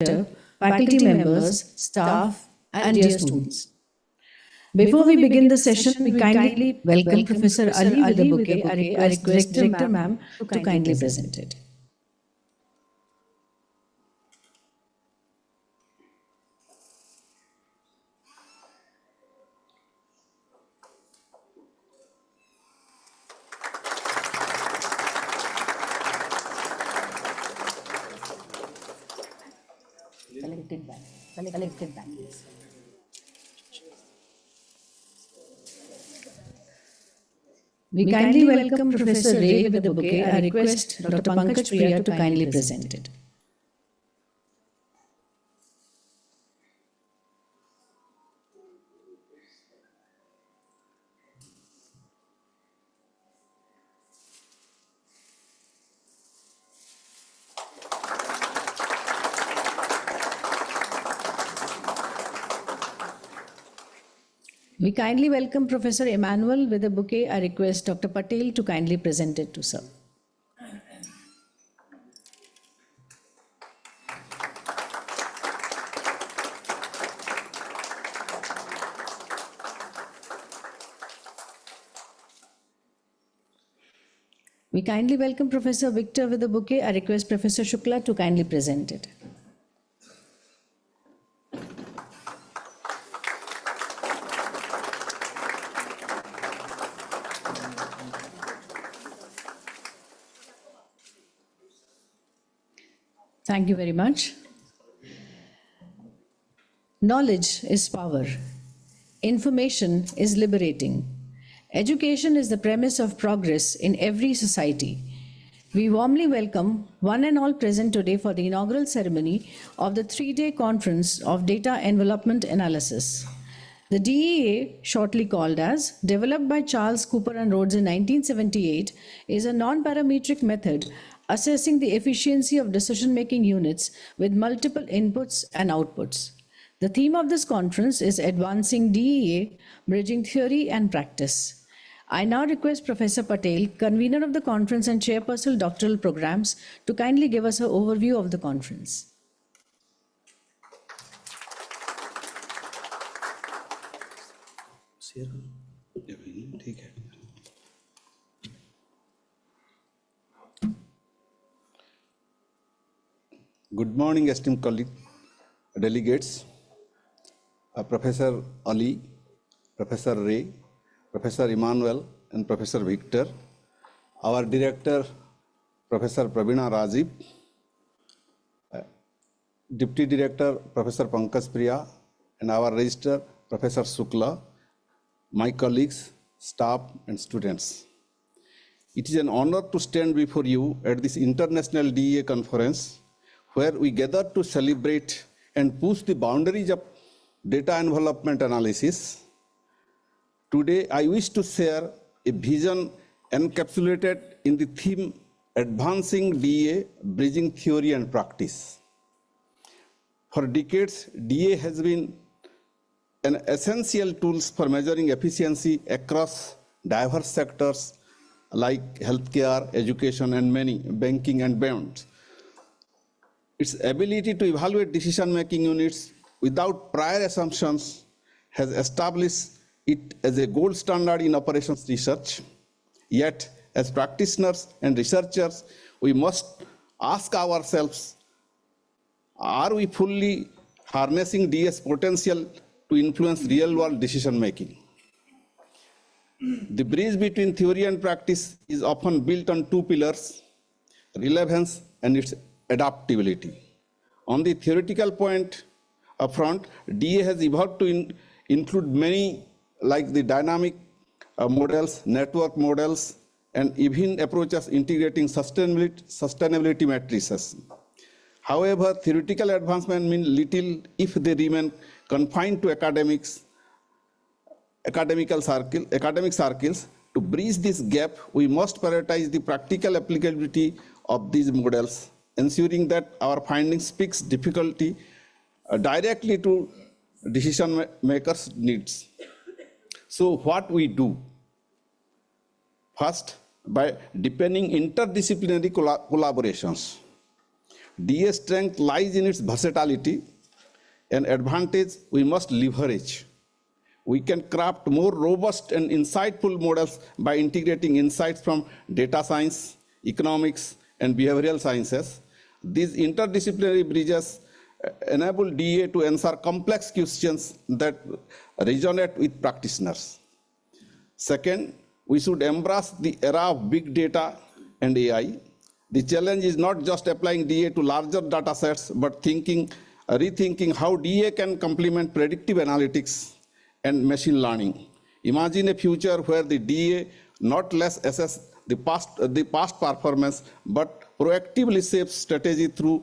faculty members, staff, and dear students. Before we begin the session, we kindly welcome Professor Ali with a bouquet. I request Director Ma'am to kindly present it. Collected back. We kindly welcome Professor Ray with the bouquet. I request Dr. Pankaj Priya to kindly present it. We kindly welcome Professor Emmanuel with a bouquet. I request Dr. Patel to kindly present it to sir. We kindly welcome Professor Victor with a bouquet. I request Professor Shukla to kindly present it. Thank you very much. Knowledge is power. Information is liberating. Education is the premise of progress in every society. We warmly welcome one and all present today for the inaugural ceremony of the 3-day conference of Data Envelopment Analysis. The DEA, shortly called as, developed by Charles Cooper and Rhodes in 1978, is a non-parametric method assessing the efficiency of decision-making units with multiple inputs and outputs. The theme of this conference is Advancing DEA, Bridging Theory and Practice. I now request Professor Patel, convener of the conference and chairperson of doctoral programs, to kindly give us an overview of the conference. Good morning, esteemed colleagues, delegates, Professor Ali, Professor Ray, Professor Emmanuel, and Professor Victor, our director, Professor Pravina Rajiv, Deputy Director, Professor Pankaj Priya, and our Registrar, Professor Shukla, my colleagues, staff, and students. It is an honor to stand before you at this International DEA conference, where we gather to celebrate and push the boundaries of data envelopment analysis. Today, I wish to share a vision encapsulated in the theme Advancing DEA, Bridging Theory and Practice. For decades, DEA has been an essential tool for measuring efficiency across diverse sectors like healthcare, education, and many, banking and beyond. Its ability to evaluate decision-making units without prior assumptions has established it as a gold standard in operations research. Yet, as practitioners and researchers, we must ask ourselves, are we fully harnessing DEA's potential to influence real-world decision-making? The bridge between theory and practice is often built on two pillars, relevance and its adaptability. On the theoretical point upfront, DEA has evolved to include many like the dynamic models, network models, and even approaches integrating sustainability matrices. However, theoretical advancement means little if they remain confined to academic circles. To bridge this gap, we must prioritize the practical applicability of these models, ensuring that our findings speaks difficulty directly to decision makers' needs. So what we do? First, by deepening interdisciplinary collaborations. DA strength lies in its versatility, an advantage we must leverage. We can craft more robust and insightful models by integrating insights from data science, economics, and behavioral sciences. These interdisciplinary bridges enable DA to answer complex questions that resonate with practitioners. Second, we should embrace the era of big data and AI. The challenge is not just applying DA to larger data sets, but rethinking how DA can complement predictive analytics and machine learning. Imagine a future where the DA not less assess the past performance, but proactively shapes strategy through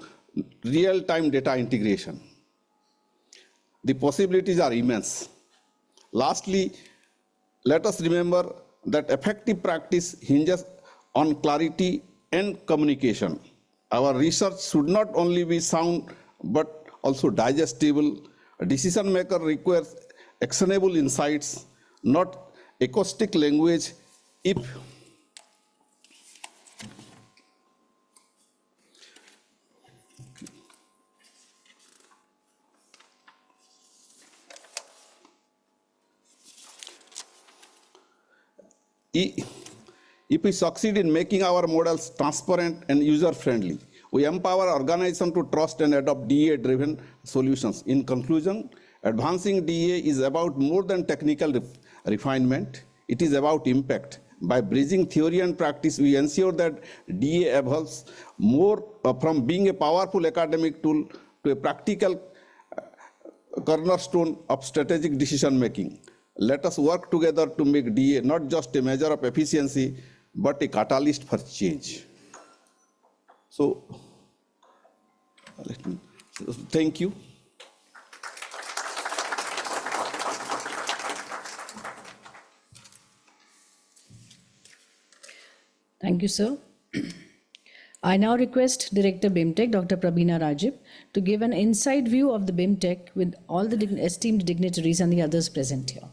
real-time data integration. The possibilities are immense. Lastly, let us remember that effective practice hinges on clarity and communication. Our research should not only be sound, but also digestible. A decision maker requires actionable insights, not acoustic language. If we succeed in making our models transparent and user-friendly, we empower organizations to trust and adopt DA-driven solutions. In conclusion, advancing DA is about more than technical refinement. It is about impact. By bridging theory and practice, we ensure that DA evolves more from being a powerful academic tool to a practical cornerstone of strategic decision-making. Let us work together to make DA not just a measure of efficiency, but a catalyst for change. So, thank you. Thank you, sir. I now request Director BIMTech, Dr. Prabina Rajib, to give an inside view of the BIMTech with all the esteemed dignitaries and the others present here.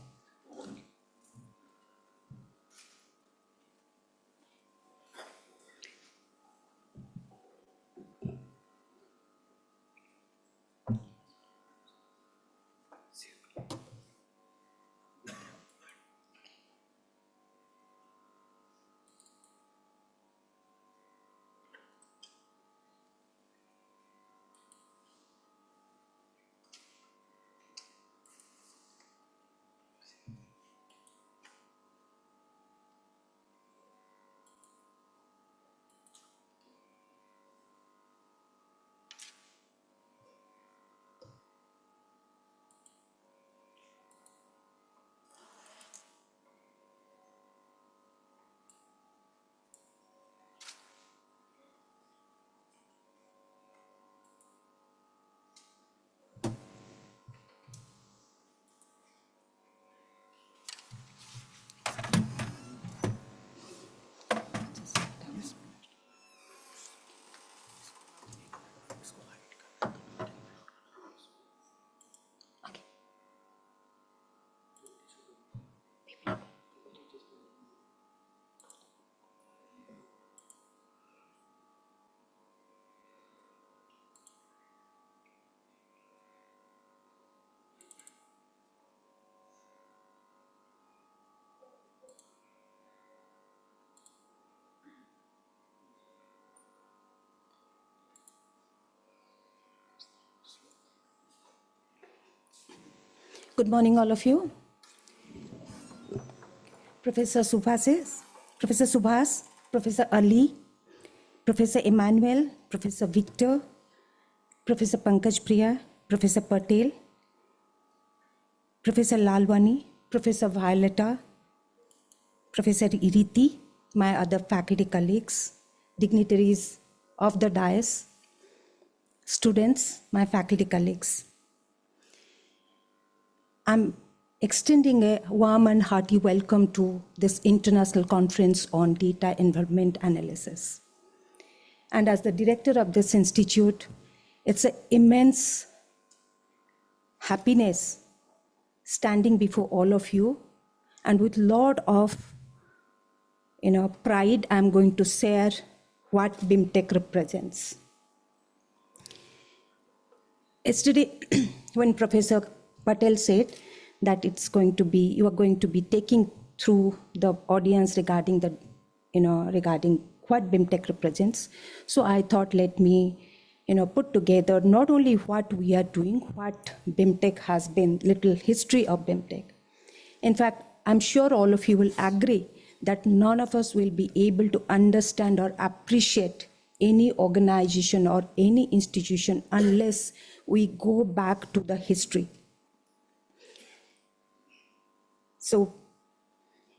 Good morning, all of you. Professor Subhas, Professor Ali, Professor Emmanuel, Professor Victor, Professor Pankaj Priya, Professor Patel, Professor Lalwani, Professor Violeta, Professor Iriti, my other faculty colleagues, dignitaries of the dais, students, my faculty colleagues. I'm extending a warm and hearty welcome to this International Conference on Data Environment Analysis. And as the director of this institute, it's an immense happiness standing before all of you, and with a lot of pride, I'm going to share what BIMTech represents. Yesterday, when Professor Patel said that you are going to be taking through the audience regarding regarding what BIMTech represents. So I thought, let me, put together not only what we are doing, what BIMTech has been, little history of BIMTech. In fact, I'm sure all of you will agree that none of us will be able to understand or appreciate any organization or any institution unless we go back to the history. So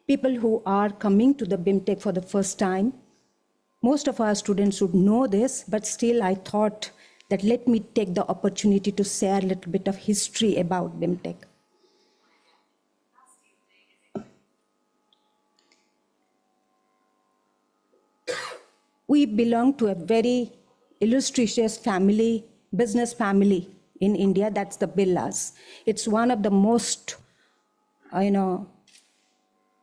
people who are coming to the BIMTech for the first time, most of our students would know this, but still I thought that let me take the opportunity to share a little bit of history about BIMTech. We belong to a very illustrious family, business family in India, that's the Birlas. It's one of the most,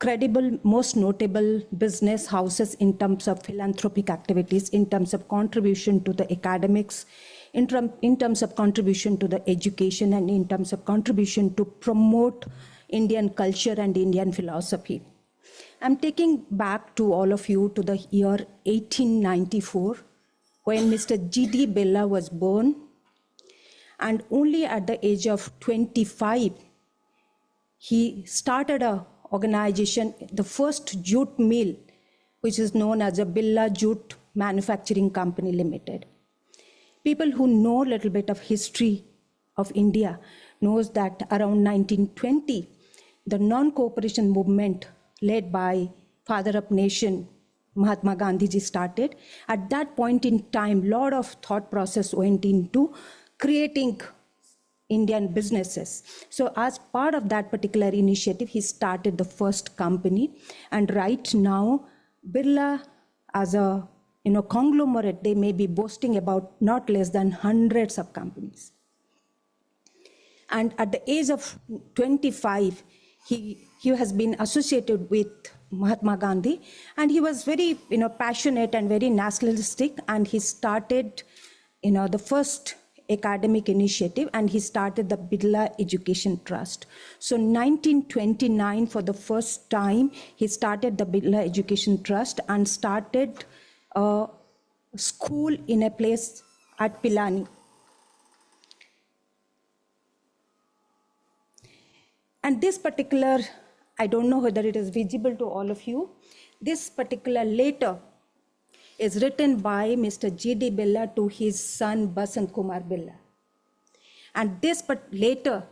credible, most notable business houses in terms of philanthropic activities, in terms of contribution to the academics, in terms of contribution to the education, and in terms of contribution to promote Indian culture and Indian philosophy. I'm taking back to all of you to the year 1894, when Mr. G.D. Birla was born, and only at the age of 25, he started a organization, the first jute mill, which is known as a Birla Jute Manufacturing Company Limited. People who know a little bit of history of India knows that around 1920, the non-cooperation movement led by Father of Nation, Mahatma Gandhi ji started. At that point in time, a lot of thought process went into creating Indian businesses. So as part of that particular initiative, he started the first company. And right now, Birla as a conglomerate, they may be boasting about not less than hundreds of companies. And at the age of 25, he has been associated with Mahatma Gandhi, and he was very passionate and very nationalistic, and he started the first academic initiative, and he started the Birla Education Trust. So 1929, for the first time, he started the Birla Education Trust and started a school in a place at Pilani. And this particular, I don't know whether it is visible to all of you, this particular letter is written by Mr. G.D. Birla to his son Basant Kumar Birla. And this letter,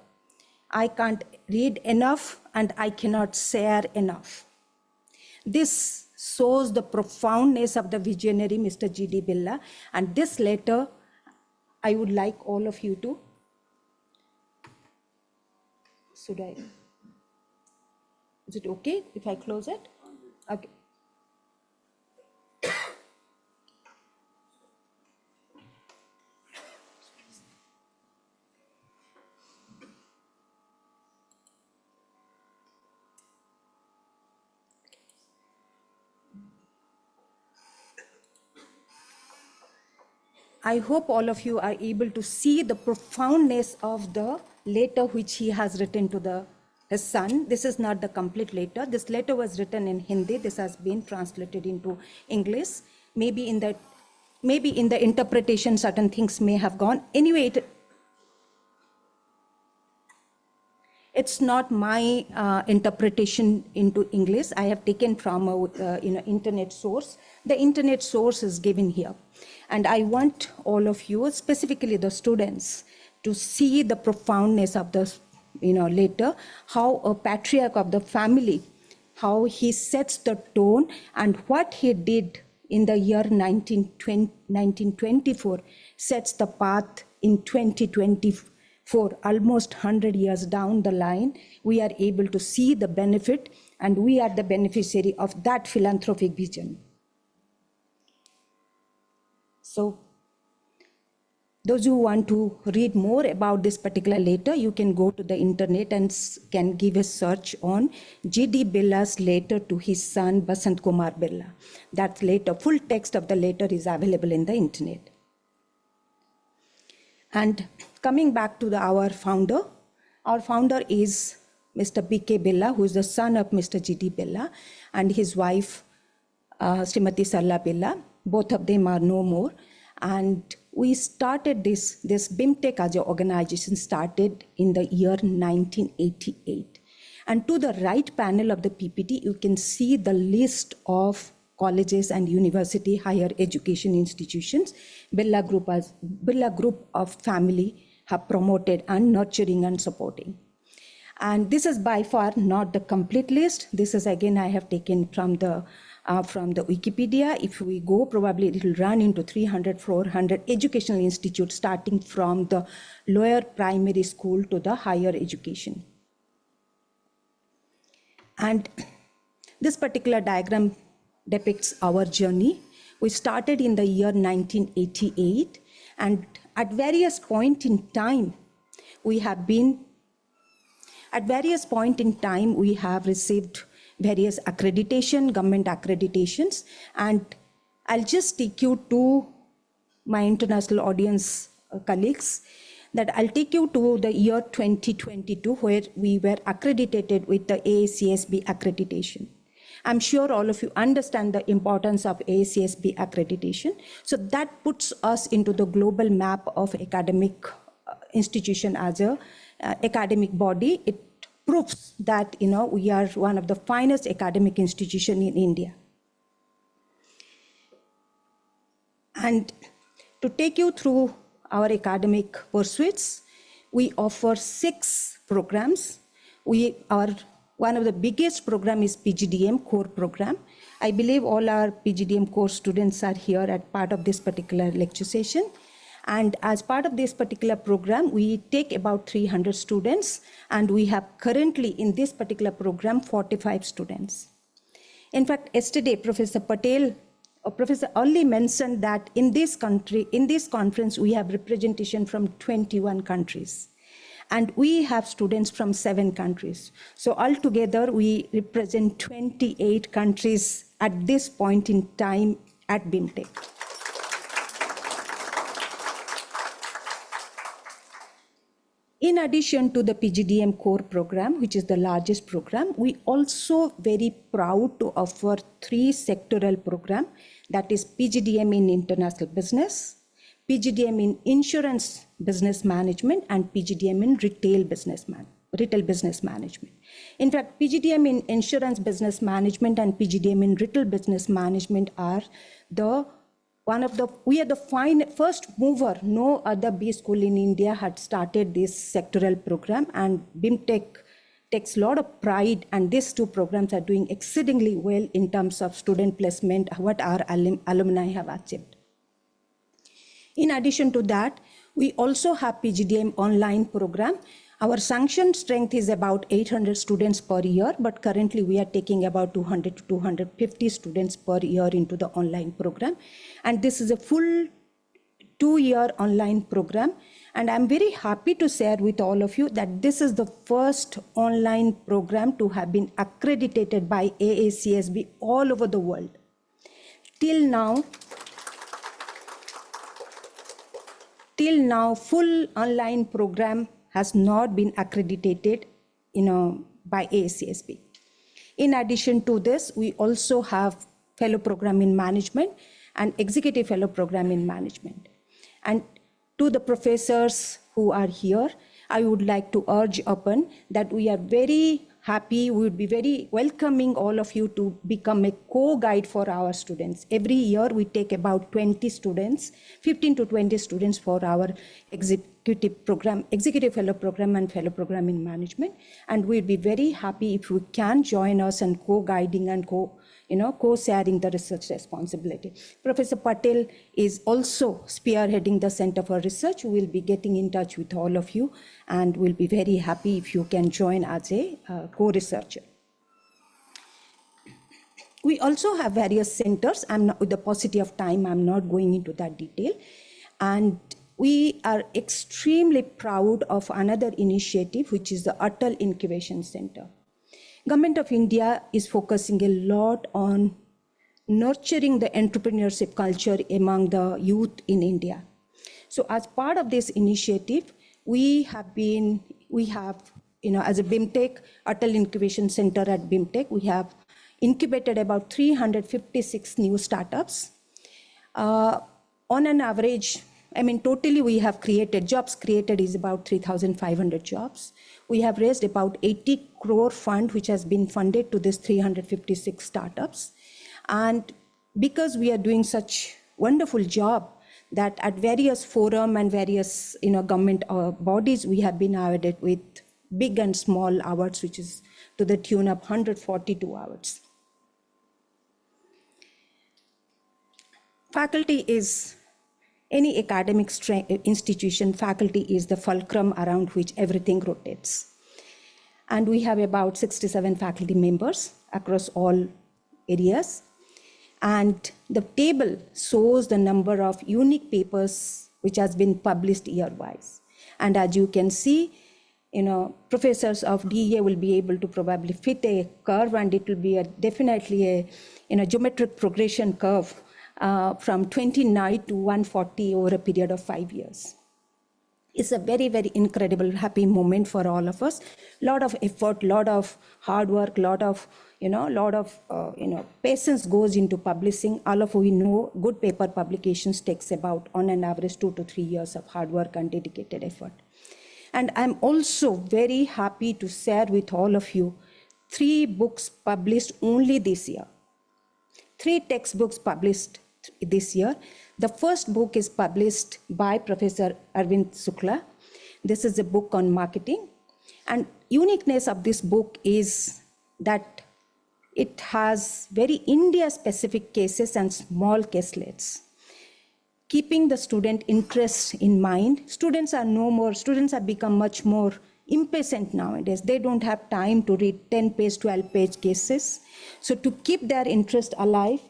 I can't read enough and I cannot share enough. This shows the profoundness of the visionary Mr. G.D. Birla, and this letter, I would like all of you to, is it okay if I close it? Okay. I hope all of you are able to see the profoundness of the letter which he has written to his son. This is not the complete letter. This letter was written in Hindi. This has been translated into English. Maybe in the interpretation, certain things may have gone. Anyway, it's not my interpretation into English. I have taken from a internet source. The internet source is given here. And I want all of you, specifically the students, to see the profoundness of the letter, how a patriarch of the family, how he sets the tone, and what he did in the year 1924 sets the path in 2024, almost 100 years down the line. We are able to see the benefit, and we are the beneficiary of that philanthropic vision. So those who want to read more about this particular letter, you can go to the internet and can give a search on G.D. Birla's letter to his son Basant Kumar Birla. That letter, full text of the letter is available in the internet. And coming back to our founder is Mr. B.K. Billa, who is the son of Mr. G.D. Billa, and his wife, Srimati Sarla Billa. Both of them are no more. And we started this BIMTech as an organization started in the year 1988. And to the right panel of the PPT, you can see the list of colleges and university higher education institutions Billa Group of family have promoted and nurturing and supporting. And this is by far not the complete list. This is again I have taken from the Wikipedia. If we go, probably it will run into 300, 400 educational institutes starting from the lower primary school to the higher education. And this particular diagram depicts our journey. We started in the year 1988, and at various point in time, we have received various accreditation, government accreditations, and I'll just take you to my international audience colleagues, that I'll take you to the year 2022, where we were accredited with the AACSB accreditation. I'm sure all of you understand the importance of AACSB accreditation. So that puts us into the global map of academic institution as a academic body. It proves that we are one of the finest academic institution in India. And to take you through our academic pursuits, we offer 6 programs. One of the biggest program is PGDM core program. I believe all our PGDM core students are here at part of this particular lecture session. And as part of this particular program, we take about 300 students, and we have currently in this particular program 45 students. In fact, yesterday Professor Patel or Professor Ali mentioned that in this conference, we have representation from 21 countries. And we have students from 7 countries. So altogether, we represent 28 countries at this point in time at BIMTech. In addition to the PGDM core program, which is the largest program, we also very proud to offer 3 sectoral programs, that is PGDM in international business, PGDM in insurance business management, and PGDM in retail business management. In fact, PGDM in insurance business management and PGDM in retail business management are we are the first mover. No other B school in India had started this sectoral program, and BIMTech takes a lot of pride, and these 2 programs are doing exceedingly well in terms of student placement, what our alumni have achieved. In addition to that, we also have PGDM online program. Our sanction strength is about 800 students per year, but currently we are taking about 200 to 250 students per year into the online program. And this is a full 2-year online program. And I'm very happy to share with all of you that this is the first online program to have been accredited by AACSB all over the world. Till now, full online program has not been accredited by AACSB. In addition to this, we also have fellow program in management and executive fellow program in management. And to the professors who are here, I would like to urge upon that we are very happy, we would be very welcoming all of you to become a co-guide for our students. Every year we take about 20 students, 15 to 20 students for our executive fellow program and fellow program in management. And we'd be very happy if you can join us and co-guiding and co-sharing the research responsibility. Professor Patel is also spearheading the Center for Research. We'll be getting in touch with all of you, and we'll be very happy if you can join as a co-researcher. We also have various centers. With the paucity of time, I'm not going into that detail. And we are extremely proud of another initiative, which is the Atal Incubation Center. Government of India is focusing a lot on nurturing the entrepreneurship culture among the youth in India. So as part of this initiative, we have, as a BIMTech, Atal Incubation Center at BIMTech, we have incubated about 356 new startups. On an average, totally we have jobs created is about 3,500 jobs. We have raised about 80 crore fund, which has been funded to this 356 startups. And because we are doing such wonderful job that at various forum and various government bodies, we have been awarded with big and small awards, which is to the tune of 142 awards. Faculty is, any academic institution, faculty is the fulcrum around which everything rotates. And we have about 67 faculty members across all areas. And the table shows the number of unique papers which has been published year-wise. And as you can see, professors of DEA will be able to probably fit a curve, and it will be definitely a geometric progression curve from 29 to 140 over a period of 5 years. It's a very, very incredible, happy moment for all of us. Lot of effort, lot of hard work, lot of patience goes into publishing. All of we know good paper publications takes about, on an average, 2 to 3 years of hard work and dedicated effort. And I'm also very happy to share with all of you 3 books published only this year. 3 textbooks published this year. The first book is published by Professor Arvind Shukla. This is a book on marketing. And uniqueness of this book is that it has very India-specific cases and small caselets. Keeping the student interest in mind, students have become much more impatient nowadays. They don't have time to read 10-page, 12-page cases. So to keep their interest alive,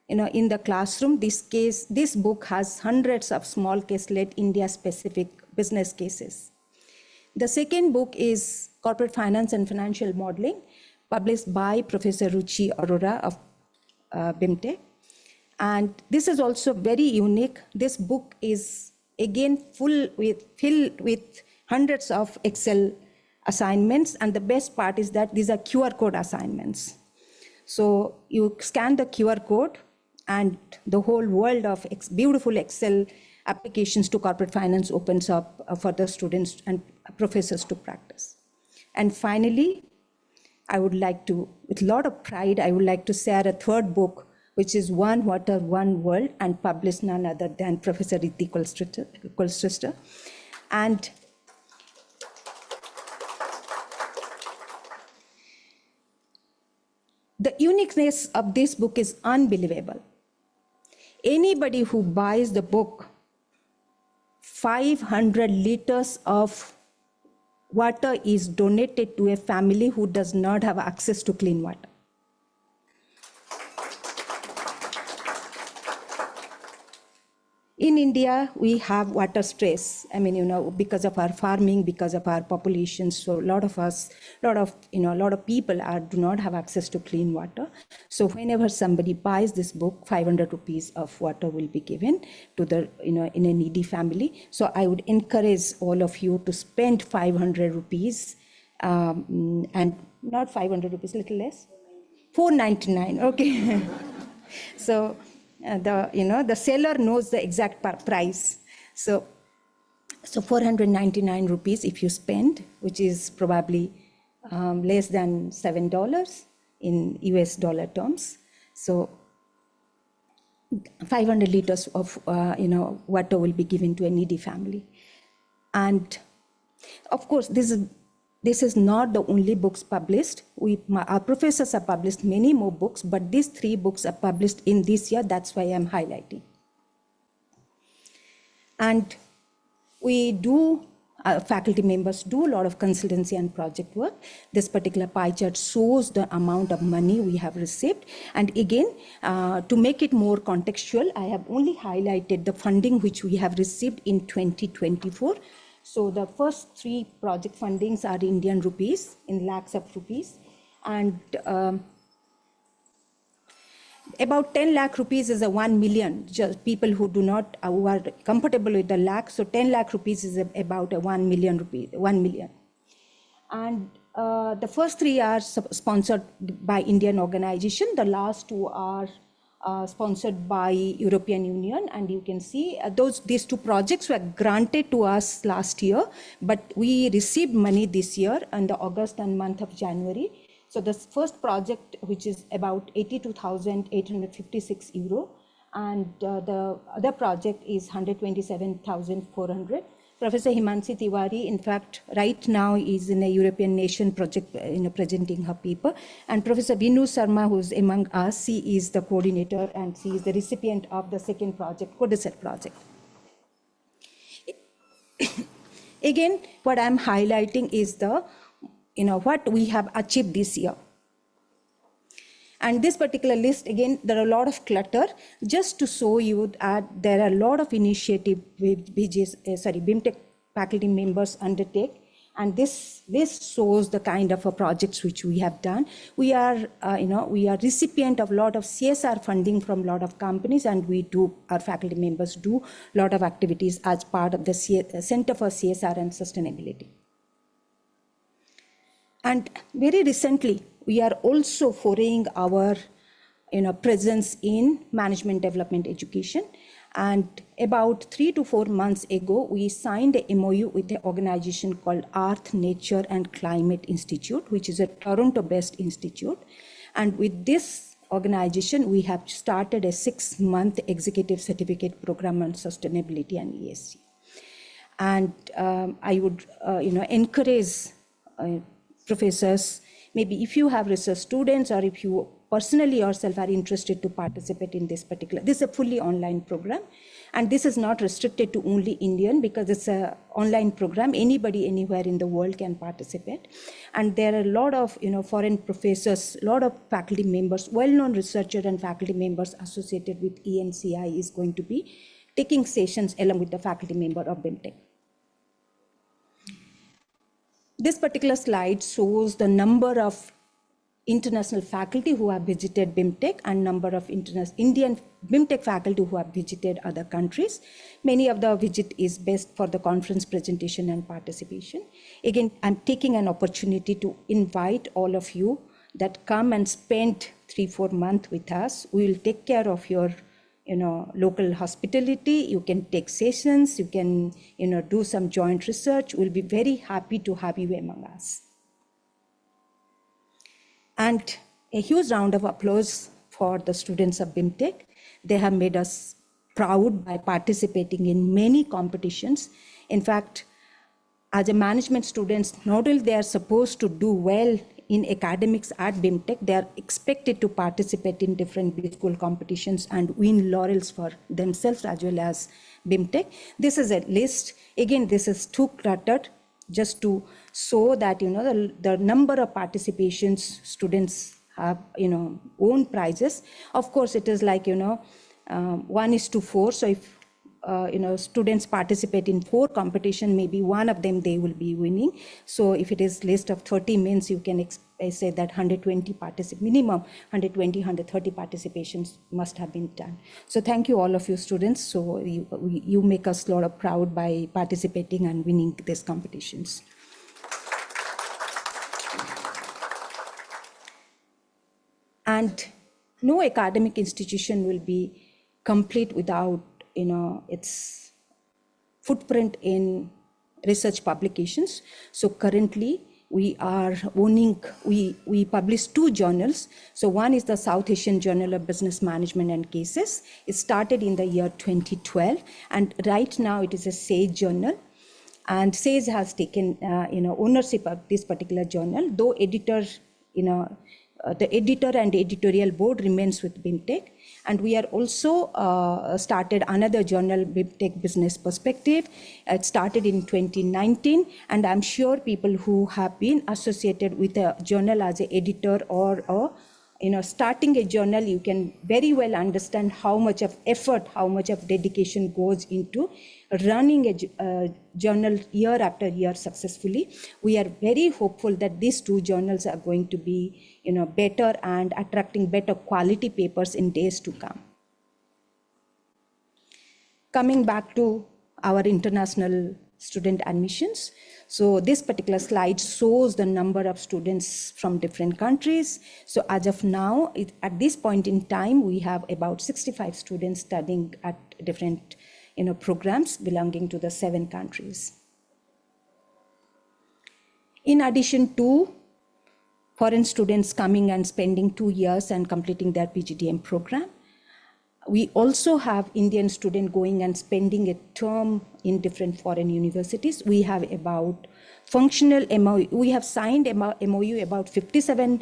in the classroom, this book has hundreds of small caselet India-specific business cases. The second book is Corporate Finance and Financial Modeling, published by Professor Ruchi Arora of BIMTech. And this is also very unique. This book is again filled with hundreds of Excel assignments, and the best part is that these are QR code assignments. So you scan the QR code and the whole world of beautiful Excel applications to corporate finance opens up for the students and professors to practice. And finally, I would like to, with a lot of pride, I would like to share a third book, which is One Water, One World, and published none other than Professor Ritti Kolstrister. And the uniqueness of this book is unbelievable. Anybody who buys the book, 500 liters of water is donated to a family who does not have access to clean water. In India, we have water stress. Because of our farming, because of our population, so a lot of people do not have access to clean water. So whenever somebody buys this book, 500 rupees of water will be given to in a needy family. So I would encourage all of you to spend 500 rupees, and not 500 rupees, little less, 499. Okay. So. The seller knows the exact price. So 499 rupees if you spend, which is probably less than $7 in US dollar terms. So 500 liters of water will be given to a needy family. And of course, this is not the only books published. Our professors have published many more books, but these 3 books are published in this year. That's why I'm highlighting. And we do, faculty members do a lot of consultancy and project work. This particular pie chart shows the amount of money we have received. And again, to make it more contextual, I have only highlighted the funding which we have received in 2024. So the first 3 project fundings are Indian rupees, in lakhs of rupees, and about 10 lakh rupees is a 1 million, just people who do not, who are comfortable with the lakh. So 10 lakh rupees is about a 1 million rupee, 1 million. And the first 3 are sponsored by Indian organization. The last 2 are sponsored by European Union. And you can see these 2 projects were granted to us last year, but we received money this year in the August and month of January. So the first project, which is about 82,856 euro, and the other project is 127,400. Professor Himanshi Tiwari, in fact, right now is in a European nation project, presenting her paper. And Professor Vinu Sharma, who's among us, she is the coordinator and she is the recipient of the second project, Codicet project. Again, what I'm highlighting is the what we have achieved this year. And this particular list, again, there are a lot of clutter, just to show you that there are a lot of initiative with BIMTech faculty members undertake. And this shows the kind of projects which we have done. We are, we are recipient of a lot of CSR funding from a lot of companies, and our faculty members do a lot of activities as part of the Center for CSR and Sustainability. And very recently, we are also foraying our presence in management development education. And about 3 to 4 months ago, we signed a MOU with an organization called Earth, Nature and Climate Institute, which is a Toronto-based institute. And with this organization, we have started a 6-month executive certificate program on sustainability and ESG. And I would encourage professors, maybe if you have research students or if you personally yourself are interested to participate in this is a fully online program. And this is not restricted to only Indian, because it's an online program. Anybody, anywhere in the world can participate. And there are a lot of foreign professors, a lot of faculty members, well-known researchers and faculty members associated with ENCI is going to be taking sessions along with the faculty member of BIMTech. This particular slide shows the number of international faculty who have visited BIMTech and number of Indian BIMTech faculty who have visited other countries. Many of the visit is best for the conference presentation and participation. Again, I'm taking an opportunity to invite all of you that come and spend 3-4 months with us. We will take care of your local hospitality. You can take sessions, you can, do some joint research. We'll be very happy to have you among us. And a huge round of applause for the students of BIMTech. They have made us proud by participating in many competitions. In fact, as a management students, not only they are supposed to do well in academics at BIMTech, they are expected to participate in different B-School competitions and win laurels for themselves as well as BIMTech. This is a list. Again, this is too cluttered, just to show that, the number of participations students have, own prizes. Of course, it is like, 1:4. So if students participate in 4 competition, maybe one of them they will be winning. So if it is list of 30 means, you can say that 120 minimum 120, 130 participations must have been done. So thank you all of you students. So you make us a lot of proud by participating and winning these competitions. And no academic institution will be complete without its footprint in research publications. So currently we are we publish 2 journals. So one is the South Asian Journal of Business Management and Cases. It started in the year 2012, and right now it is a SAGE journal. And SAGE has taken ownership of this particular journal, though editor, the editor and editorial board remains with BIMTech. And we are also started another journal, BIMTech Business Perspective. It started in 2019, and I'm sure people who have been associated with a journal as an editor or starting a journal, you can very well understand how much of effort, how much of dedication goes into running a journal year after year successfully. We are very hopeful that these two journals are going to be, better and attracting better quality papers in days to come. Coming back to our international student admissions. So this particular slide shows the number of students from different countries. So as of now, at this point in time, we have about 65 students studying at different programs belonging to the 7 countries. In addition to foreign students coming and spending 2 years and completing their PGDM program, we also have Indian students going and spending a term in different foreign universities. We have about functional MOU. We have signed MOU about 57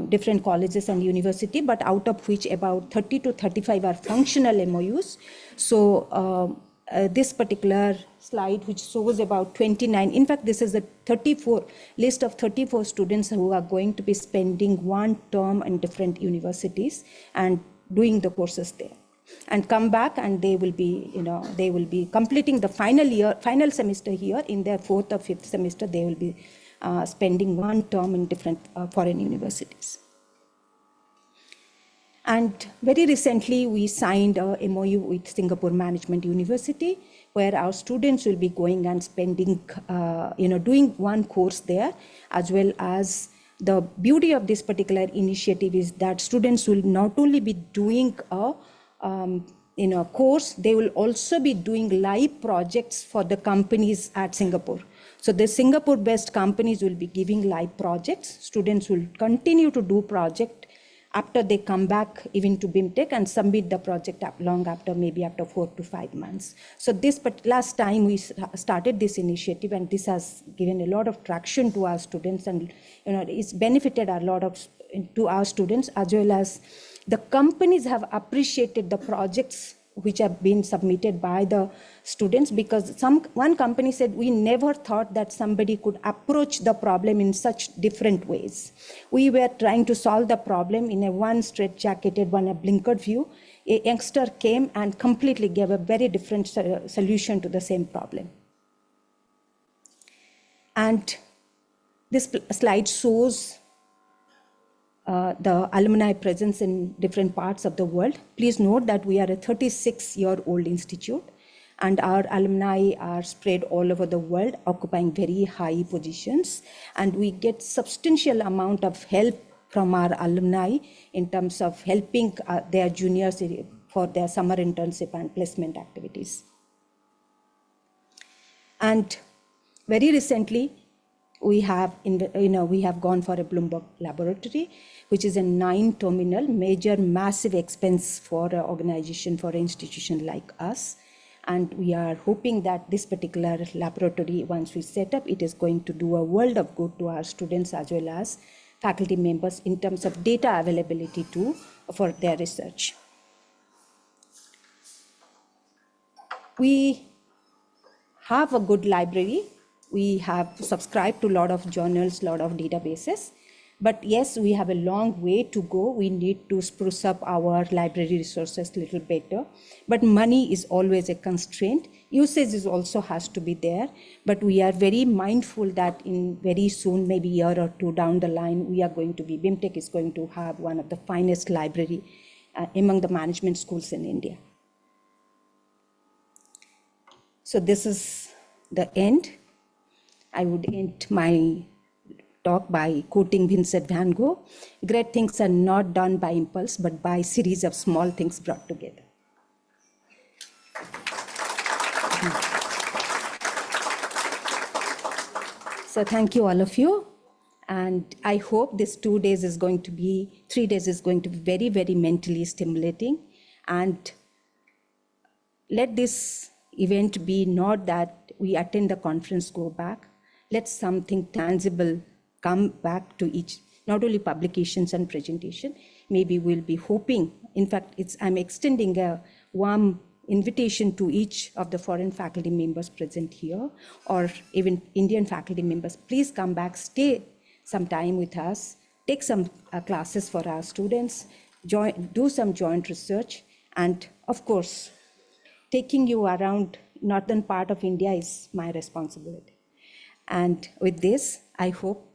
different colleges and university, but out of which about 30 to 35 are functional MOUs. So this particular slide, which shows about 29, in fact, this is a list of 34 students who are going to be spending 1 term in different universities and doing the courses there, and come back, and they will be completing the final semester here. In their 4th or 5th semester, they will be spending 1 term in different foreign universities. And very recently, we signed a MOU with Singapore Management University, where our students will be going and spending, doing 1 course there, as well as the beauty of this particular initiative is that students will not only be doing a course, they will also be doing live projects for the companies at Singapore. So the Singapore-based companies will be giving live projects. Students will continue to do project after they come back even to BIMTech and submit the project long after, maybe after 4 to 5 months. So last time we started this initiative, and this has given a lot of traction to our students, and it's benefited a lot to our students, as well as the companies have appreciated the projects which have been submitted by the students, because one company said, we never thought that somebody could approach the problem in such different ways. We were trying to solve the problem in a one straight-jacketed, one a blinkered view. A youngster came and completely gave a very different solution to the same problem. And this slide shows the alumni presence in different parts of the world. Please note that we are a 36-year-old institute, and our alumni are spread all over the world, occupying very high positions, and we get substantial amount of help from our alumni in terms of helping their juniors for their summer internship and placement activities. And very recently, we have gone for a Bloomberg laboratory, which is a 9-terminal, major, massive expense for an organization, for an institution like us. And we are hoping that this particular laboratory, once we set up, it is going to do a world of good to our students as well as faculty members in terms of data availability for their research. We have a good library. We have subscribed to a lot of journals, a lot of databases. But yes, we have a long way to go. We need to spruce up our library resources a little better. But money is always a constraint. Usage also has to be there. But we are very mindful that in very soon, maybe a year or 2 down the line, BIMTech is going to have one of the finest library among the management schools in India. So this is the end. I would end my talk by quoting Vincent van Gogh: great things are not done by impulse, but by series of small things brought together. So thank you, all of you. And I hope this 3 days is going to be very, very mentally stimulating. And let this event be not that we attend the conference, go back. Let something tangible come back to each, not only publications and presentation. Maybe we'll be hoping, in fact, I'm extending a warm invitation to each of the foreign faculty members present here, or even Indian faculty members. Please come back, stay some time with us, take some classes for our students, do some joint research, and of course, taking you around northern part of India is my responsibility. And with this, I hope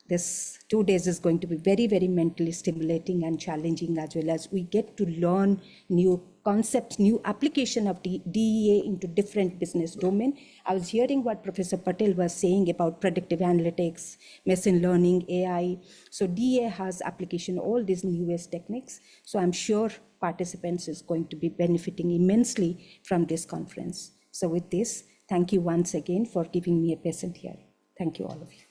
this 2 days is going to be very, very mentally stimulating and challenging, as well as we get to learn new concepts, new application of the DEA into different business domain. I was hearing what Professor Patel was saying about predictive analytics, machine learning, AI. So DEA has application all these newest techniques. So I'm sure participants is going to be benefiting immensely from this conference. So with this, thank you once again for giving me a patient hearing. Thank you, all of you.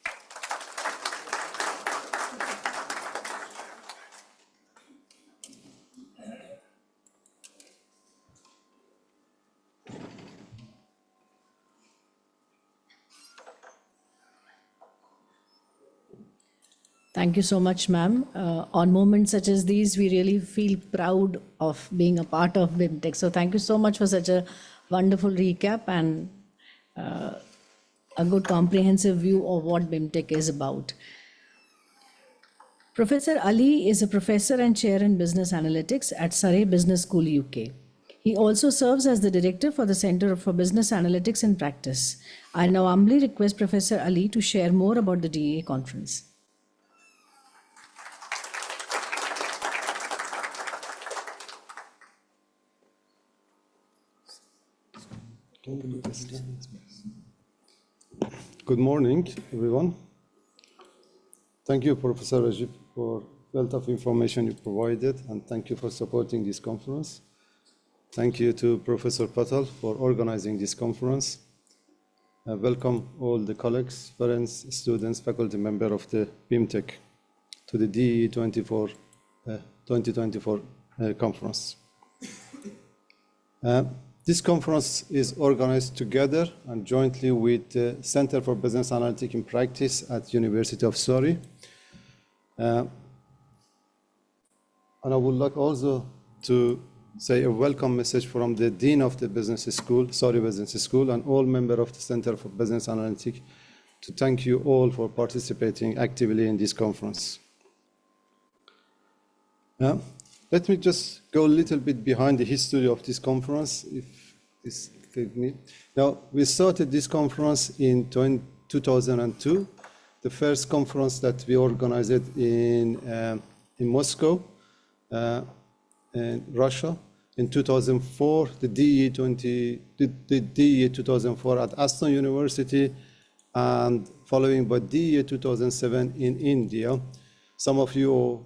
Thank you so much, ma'am. On moments such as these, we really feel proud of being a part of BIMTech. So thank you so much for such a wonderful recap and a good comprehensive view of what BIMTech is about. Professor Ali is a professor and chair in business analytics at Surrey Business School, UK. He also serves as the director for the Center for Business Analytics in Practice. I now humbly request Professor Ali to share more about the DEA conference. Good morning, everyone. Thank you, Professor Rajiv, for wealth of information you provided, and thank you for supporting this conference. Thank you to Professor Patel for organizing this conference. Welcome all the colleagues, friends, students, faculty members of the BIMTech to the DEE 2024 conference. This conference is organized together and jointly with the Center for Business Analytics in Practice at University of Surrey. And I would like also to say a welcome message from the Dean of the Business School, Surrey Business School, and all members of the Center for Business Analytics to thank you all for participating actively in this conference. Let me just go a little bit behind the history of this conference, if this give me. Now, we started this conference in 2002, the first conference that we organized in Moscow, in Russia. In 2004, the DEA 2004 at Aston University, and following by DEA 2007 in India. Some of you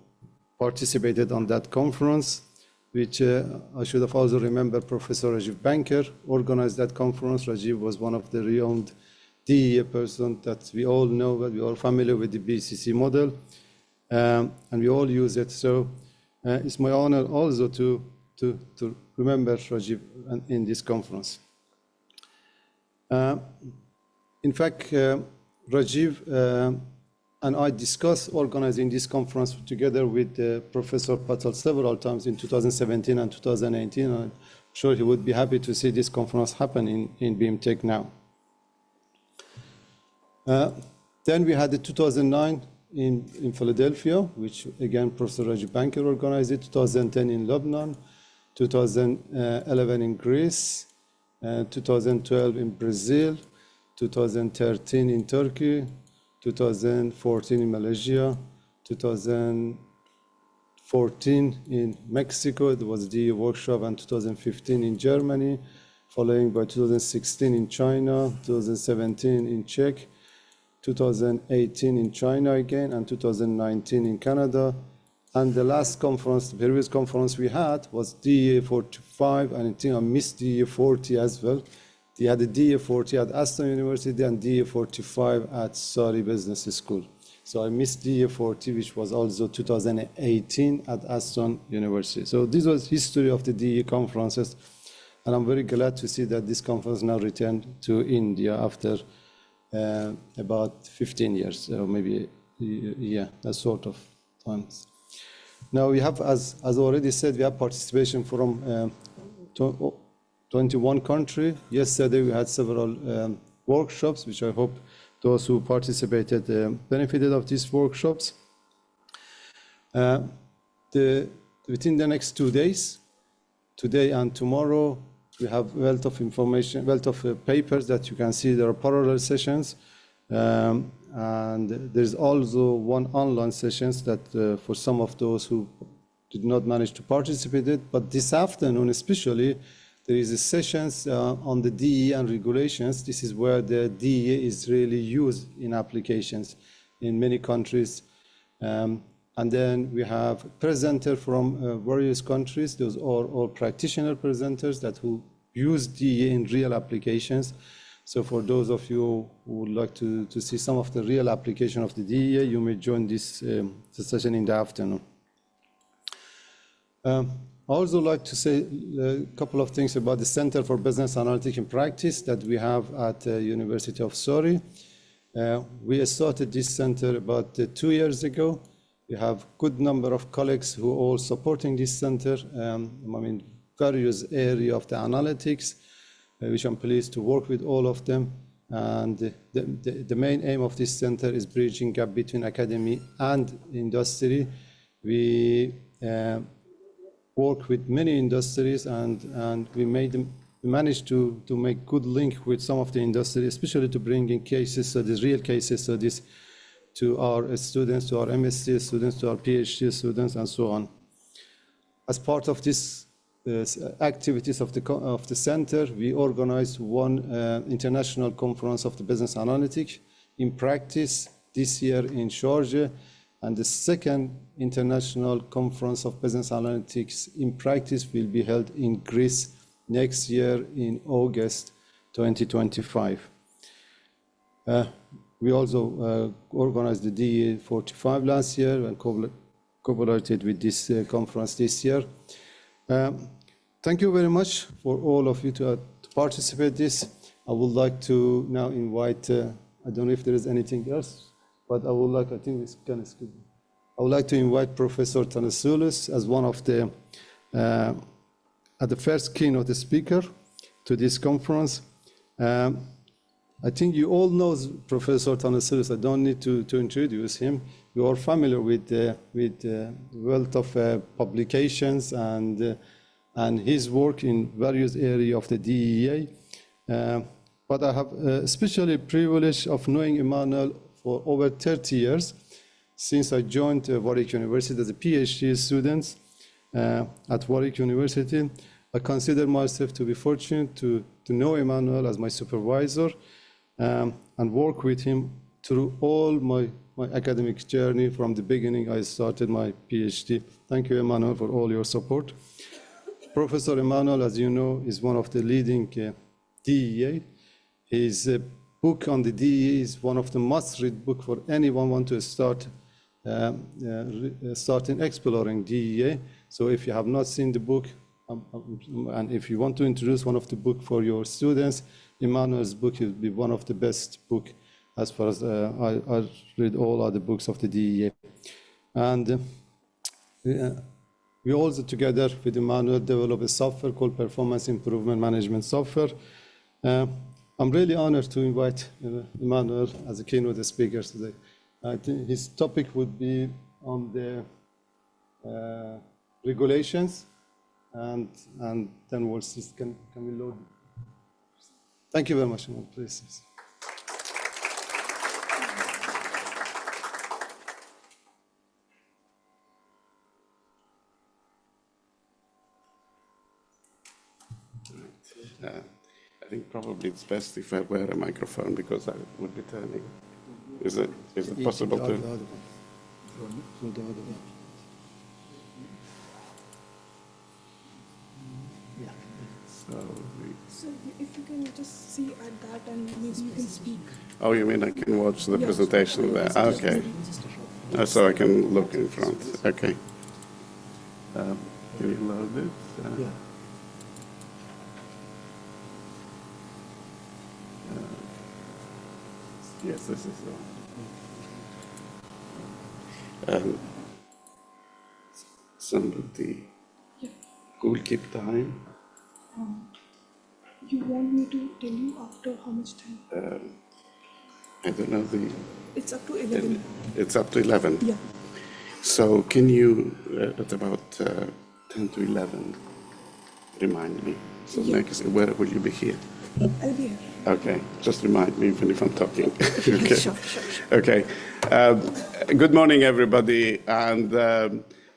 participated on that conference, which I should have also remembered Professor Rajiv Banker organized that conference. Rajiv was one of the renowned DEA person that we all know, that we are familiar with the BCC model, and we all use it. So it's my honor also to remember Rajiv in this conference. In fact, Rajiv and I discussed organizing this conference together with Professor Patel several times in 2017 and 2018. I'm sure he would be happy to see this conference happen in BIMTech now. Then we had the 2009 in Philadelphia, which again Professor Rajiv Banker organized it, 2010 in Lebanon, 2011 in Greece, 2012 in Brazil, 2013 in Turkey, 2014 in Malaysia, 2014 in Mexico, it was the workshop, and 2015 in Germany, following by 2016 in China, 2017 in Czech, 2018 in China again, and 2019 in Canada. And the last conference, the previous conference we had was DEA 45, and I think I missed DEA 40 as well. They had the DEA 40 at Aston University and DEA 45 at Surrey Business School. So I missed DEA 40, which was also 2018 at Aston University. So this was history of the DEA conferences, and I'm very glad to see that this conference now returned to India after about 15 years, or maybe, yeah, that sort of times. Now we have, as already said, we have participation from 21 countries. Yesterday we had several workshops, which I hope those who participated benefited of these workshops. Within the next 2 days, today and tomorrow, we have wealth of information, wealth of papers that you can see. There are parallel sessions, and there's also one online sessions that for some of those who did not manage to participate in it. But this afternoon, especially, there is a sessions on the DEA and regulations. This is where the DEA is really used in applications in many countries. And then we have presenters from various countries. Those are all practitioner presenters that who use DEA in real applications. So for those of you who would like to see some of the real application of the DEA, you may join this session in the afternoon. I also like to say a couple of things about the Center for Business Analytics and Practice that we have at the University of Surrey. We started this center about 2 years ago. We have good number of colleagues who are all supporting this center. Various area of the analytics, which I'm pleased to work with all of them. And the main aim of this center is bridging gap between academy and industry. We work with many industries, and we managed to make good link with some of the industry, especially to bring in cases studies, real cases studies, to our students, to our MSc students, to our PhD students, and so on. As part of this activities of the center, we organized one international conference of the business analytics in practice this year in Georgia, and the second international conference of business analytics in practice will be held in Greece next year in August 2025. We also organized the DEA 45 last year and collaborated with this conference this year. Thank you very much for all of you to participate in this. I would like to now invite, I don't know if there is anything else, but I would like, I think it's kind of good. I would like to invite Professor Tanasoulis as one of the, at the first keynote speaker to this conference. I think you all know Professor Tanasoulis. I don't need to introduce him. You are familiar with wealth of publications and his work in various areas of the DEA. But I have especially privilege of knowing Emmanuel for over 30 years, since I joined Warwick University as a PhD student at Warwick University. I consider myself to be fortunate to know Emmanuel as my supervisor and work with him through all my academic journey from the beginning I started my PhD. Thank you, Emmanuel, for all your support. Professor Emmanuel, as you know, is one of the leading DEA. His book on the DEA is one of the must-read books for anyone want to start starting exploring DEA. So if you have not seen the book, and if you want to introduce one of the book for your students, Emmanuel's book will be one of the best book as far as I read all other books of the DEA. And we also together with Emmanuel develop a software called Performance Improvement Management Software. I'm really honored to invite Emmanuel as a keynote speaker today. I think his topic would be on the regulations, and then we'll see. Can we load? Thank you very much, Emmanuel, please. I think probably it's best if I wear a microphone because I would be turning. Is it possible to? So if you can just see at that and maybe you can speak. Oh, you mean I can watch the presentation there? Okay. So I can look in front. Okay. Can you load it? Yeah. Yes, this is the one. Somebody who will keep time. You want me to tell you after how much time? I don't know It's up to 11. It's up to 11. Yeah. So can you, at about 10 to 11, remind me? So next, where will you be here? I'll be here. Okay, just remind me even if I'm talking. Okay. Sure. Okay. Good morning, everybody, and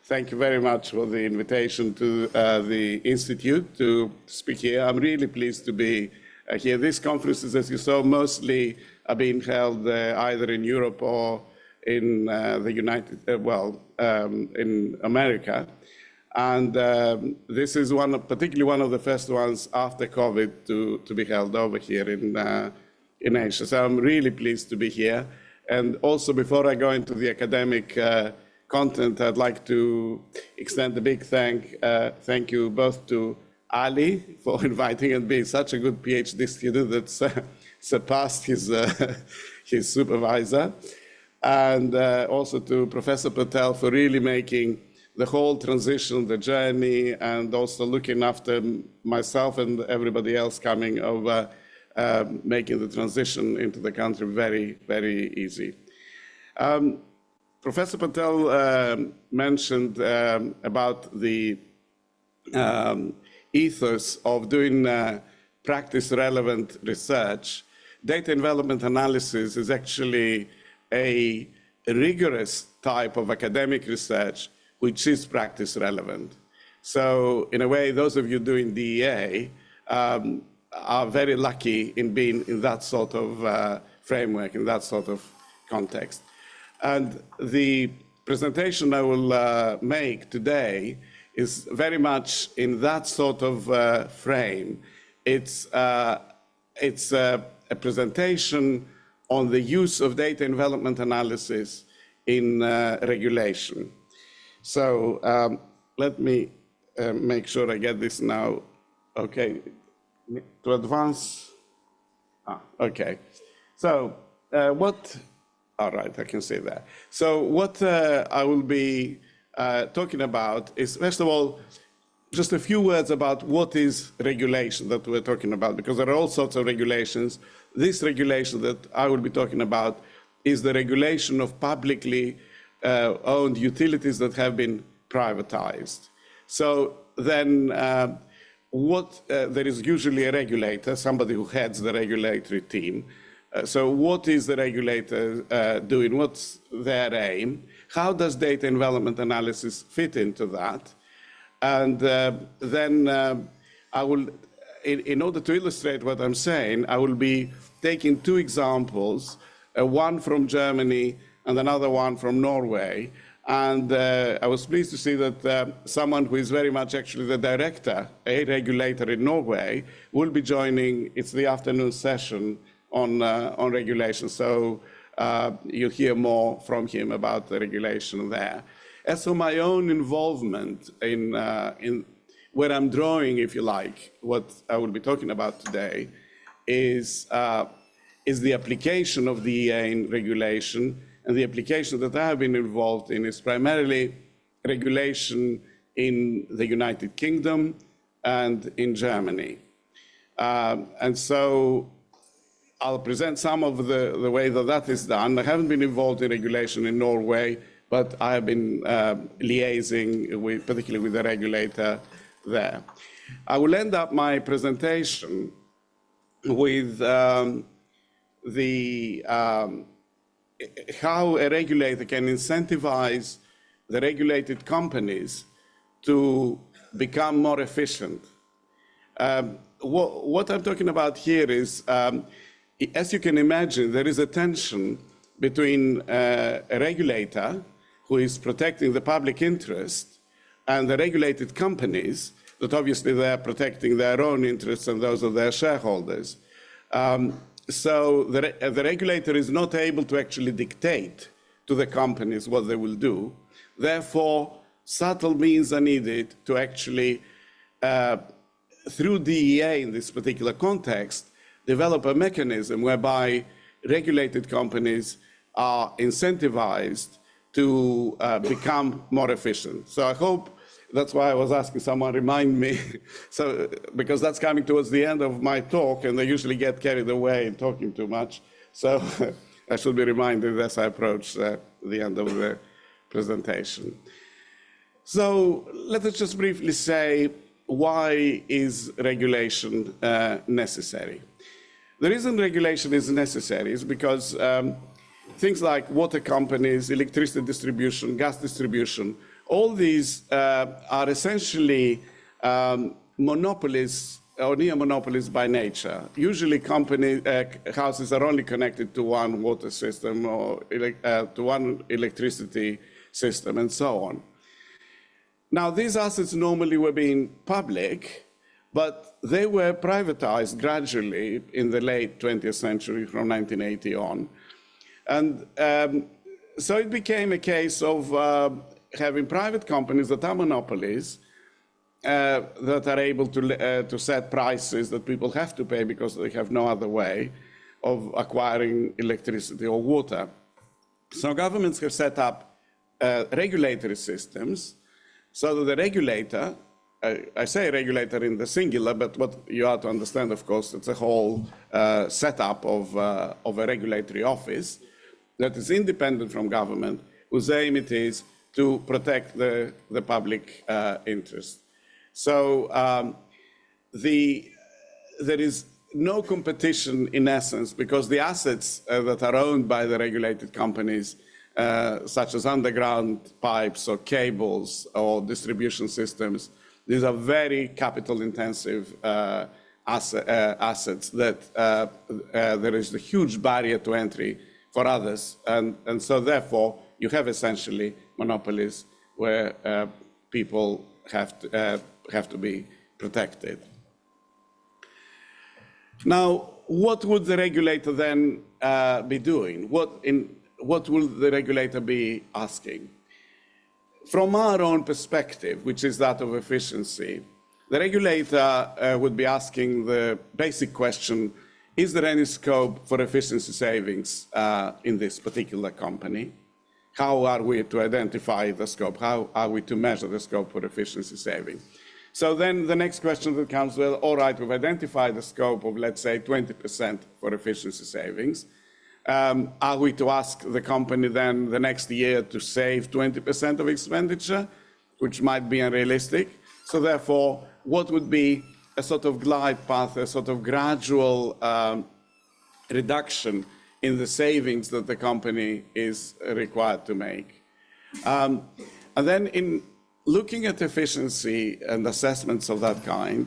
thank you very much for the invitation to the Institute to speak here. I'm really pleased to be here. These conferences, as you saw, mostly are being held either in Europe or in the in America. And this is particularly one of the first ones after COVID to be held over here in Asia. So I'm really pleased to be here. And also, before I go into the academic content, I'd like to extend a big thank you both to Ali for inviting and being such a good PhD student that's surpassed his supervisor, and also to Professor Patel for really making the whole transition, the journey, and also looking after myself and everybody else coming over, making the transition into the country very, very easy. Professor Patel mentioned about the ethos of doing practice-relevant research. Data envelopment analysis is actually a rigorous type of academic research which is practice relevant. So in a way, those of you doing DEA are very lucky in being in that sort of framework, in that sort of context. And the presentation I will make today is very much in that sort of frame. It's a presentation on the use of data envelopment analysis in regulation. So let me make sure I get this now. Okay, to advance. Okay. So all right, I can see that. So what I will be talking about is, first of all, just a few words about what is regulation that we're talking about, because there are all sorts of regulations. This regulation that I will be talking about is the regulation of publicly owned utilities that have been privatized. So then there is usually a regulator, somebody who heads the regulatory team. So what is the regulator doing? What's their aim? How does data envelopment analysis fit into that? And then I will, in order to illustrate what I'm saying, I will be taking two examples, one from Germany and another one from Norway. And I was pleased to see that someone who is very much actually the director, a regulator in Norway, will be joining. It's the afternoon session on regulation. So you'll hear more from him about the regulation there. As for my own involvement in where I'm drawing, if you like, what I will be talking about today is the application of the DEA in regulation. And the application that I have been involved in is primarily regulation in the United Kingdom and in Germany. And so I'll present some of the way that is done. I haven't been involved in regulation in Norway, but I have been liaising particularly with the regulator there. I will end up my presentation with how a regulator can incentivize the regulated companies to become more efficient. What I'm talking about here is, as you can imagine, there is a tension between a regulator who is protecting the public interest and the regulated companies that obviously they are protecting their own interests and those of their shareholders. So the regulator is not able to actually dictate to the companies what they will do. Therefore, subtle means are needed to actually, through DEA in this particular context, develop a mechanism whereby regulated companies are incentivized to become more efficient. So I hope that's why I was asking someone remind me, so because that's coming towards the end of my talk, and they usually get carried away in talking too much. So I should be reminded as I approach the end of the presentation. So let us just briefly say, why is regulation necessary? The reason regulation is necessary is because things like water companies, electricity distribution, gas distribution, all these are essentially monopolies or near monopolies by nature. Usually houses are only connected to one water system or to one electricity system and so on. Now, these assets normally were being public, but they were privatized gradually in the late 20th century from 1980 on. And so it became a case of having private companies that are monopolies that are able to set prices that people have to pay because they have no other way of acquiring electricity or water. So governments have set up regulatory systems so that the regulator, I say regulator in the singular, but what you have to understand, of course, it's a whole setup of a regulatory office that is independent from government, whose aim it is to protect the public interest. So there is no competition in essence because the assets that are owned by the regulated companies, such as underground pipes or cables or distribution systems, these are very capital intensive assets that there is a huge barrier to entry for others. And so therefore you have essentially monopolies where people have to be protected. Now, what would the regulator then be doing? What will the regulator be asking? From our own perspective, which is that of efficiency, the regulator would be asking the basic question, is there any scope for efficiency savings in this particular company? How are we to identify the scope? How are we to measure the scope for efficiency saving? So then the next question that comes, well, all right, we've identified the scope of, let's say, 20% for efficiency savings. Are we to ask the company then the next year to save 20% of expenditure, which might be unrealistic? So therefore, what would be a sort of glide path, a sort of gradual reduction in the savings that the company is required to make? And then in looking at efficiency and assessments of that kind,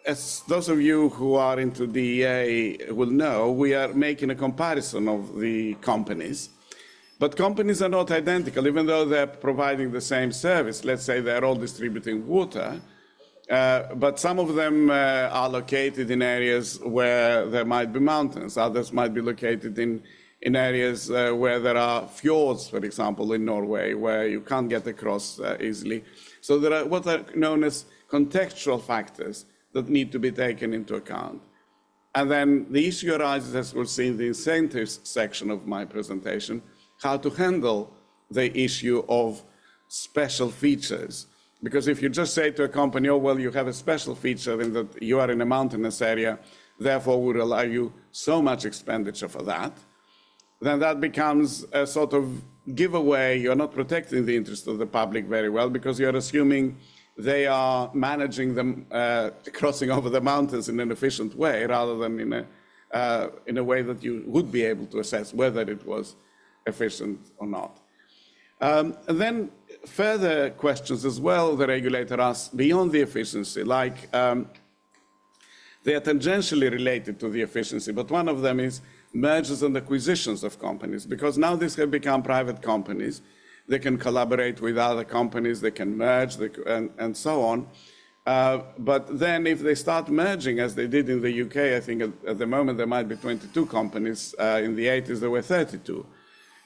as those of you who are into DEA will know, we are making a comparison of the companies. But companies are not identical, even though they're providing the same service. Let's say they're all distributing water, but some of them are located in areas where there might be mountains. Others might be located in areas where there are fjords, for example, in Norway, where you can't get across easily. So there are what are known as contextual factors that need to be taken into account. And then the issue arises, as we'll see in the incentives section of my presentation, how to handle the issue of special features. Because if you just say to a company, oh, well, you have a special feature in that you are in a mountainous area, therefore would allow you so much expenditure for that, then that becomes a sort of giveaway. You're not protecting the interest of the public very well because you're assuming they are managing them crossing over the mountains in an efficient way rather than in a way that you would be able to assess whether it was efficient or not. And then further questions as well the regulator asks beyond the efficiency, like they are tangentially related to the efficiency, but one of them is mergers and acquisitions of companies, because now these have become private companies. They can collaborate with other companies, they can merge, and so on. But then if they start merging, as they did in the UK, I think at the moment there might be 22 companies. In the 80s there were 32.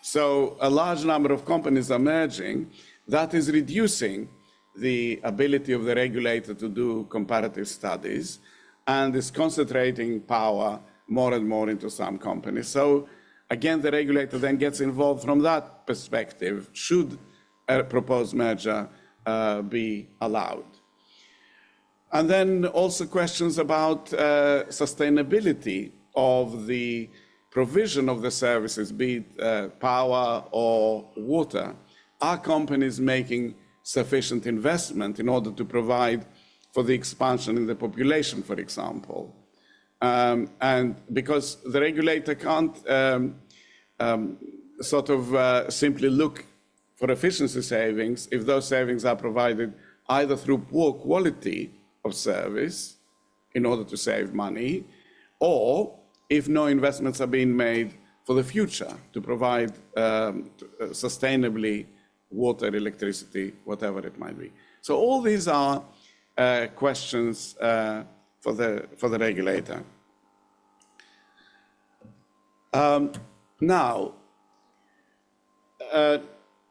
So a large number of companies are merging. That is reducing the ability of the regulator to do comparative studies and is concentrating power more and more into some companies. So again, the regulator then gets involved from that perspective. Should a proposed merger be allowed? And then also questions about sustainability of the provision of the services, be it power or water, are companies making sufficient investment in order to provide for the expansion in the population, for example? And because the regulator can't simply look for efficiency savings if those savings are provided either through poor quality of service in order to save money, or if no investments are being made for the future to provide sustainably water, electricity, whatever it might be. So all these are questions for the regulator. Now,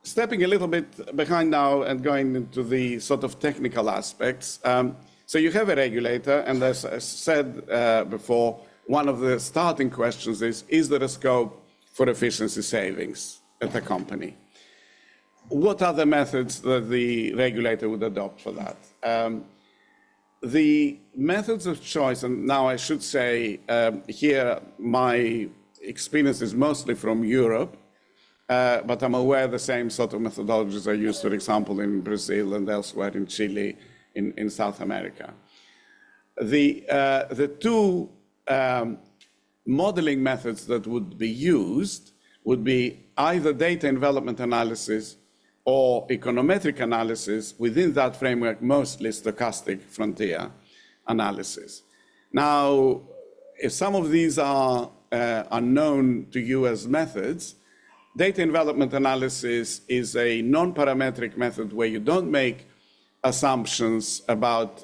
stepping a little bit behind now and going into the sort of technical aspects. So you have a regulator, and as I said before, one of the starting questions is there a scope for efficiency savings at a company? What are the methods that the regulator would adopt for that? The methods of choice, and now I should say here my experience is mostly from Europe, but I'm aware the same sort of methodologies are used, for example, in Brazil and elsewhere in Chile, in South America. The two modeling methods that would be used would be either data envelopment analysis or econometric analysis, within that framework, mostly stochastic frontier analysis. Now, if some of these are unknown to you as methods, data envelopment analysis is a non-parametric method where you don't make assumptions about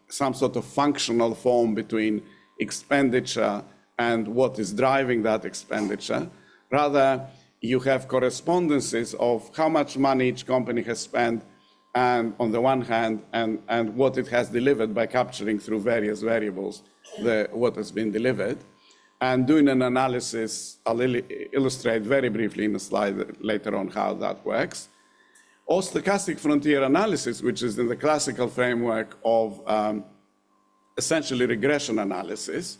some sort of functional form between expenditure and what is driving that expenditure. Rather, you have correspondences of how much money each company has spent, and on the one hand, and what it has delivered by capturing through various variables what has been delivered. And doing an analysis, I'll illustrate very briefly in a slide later on how that works. Or stochastic frontier analysis, which is in the classical framework of essentially regression analysis,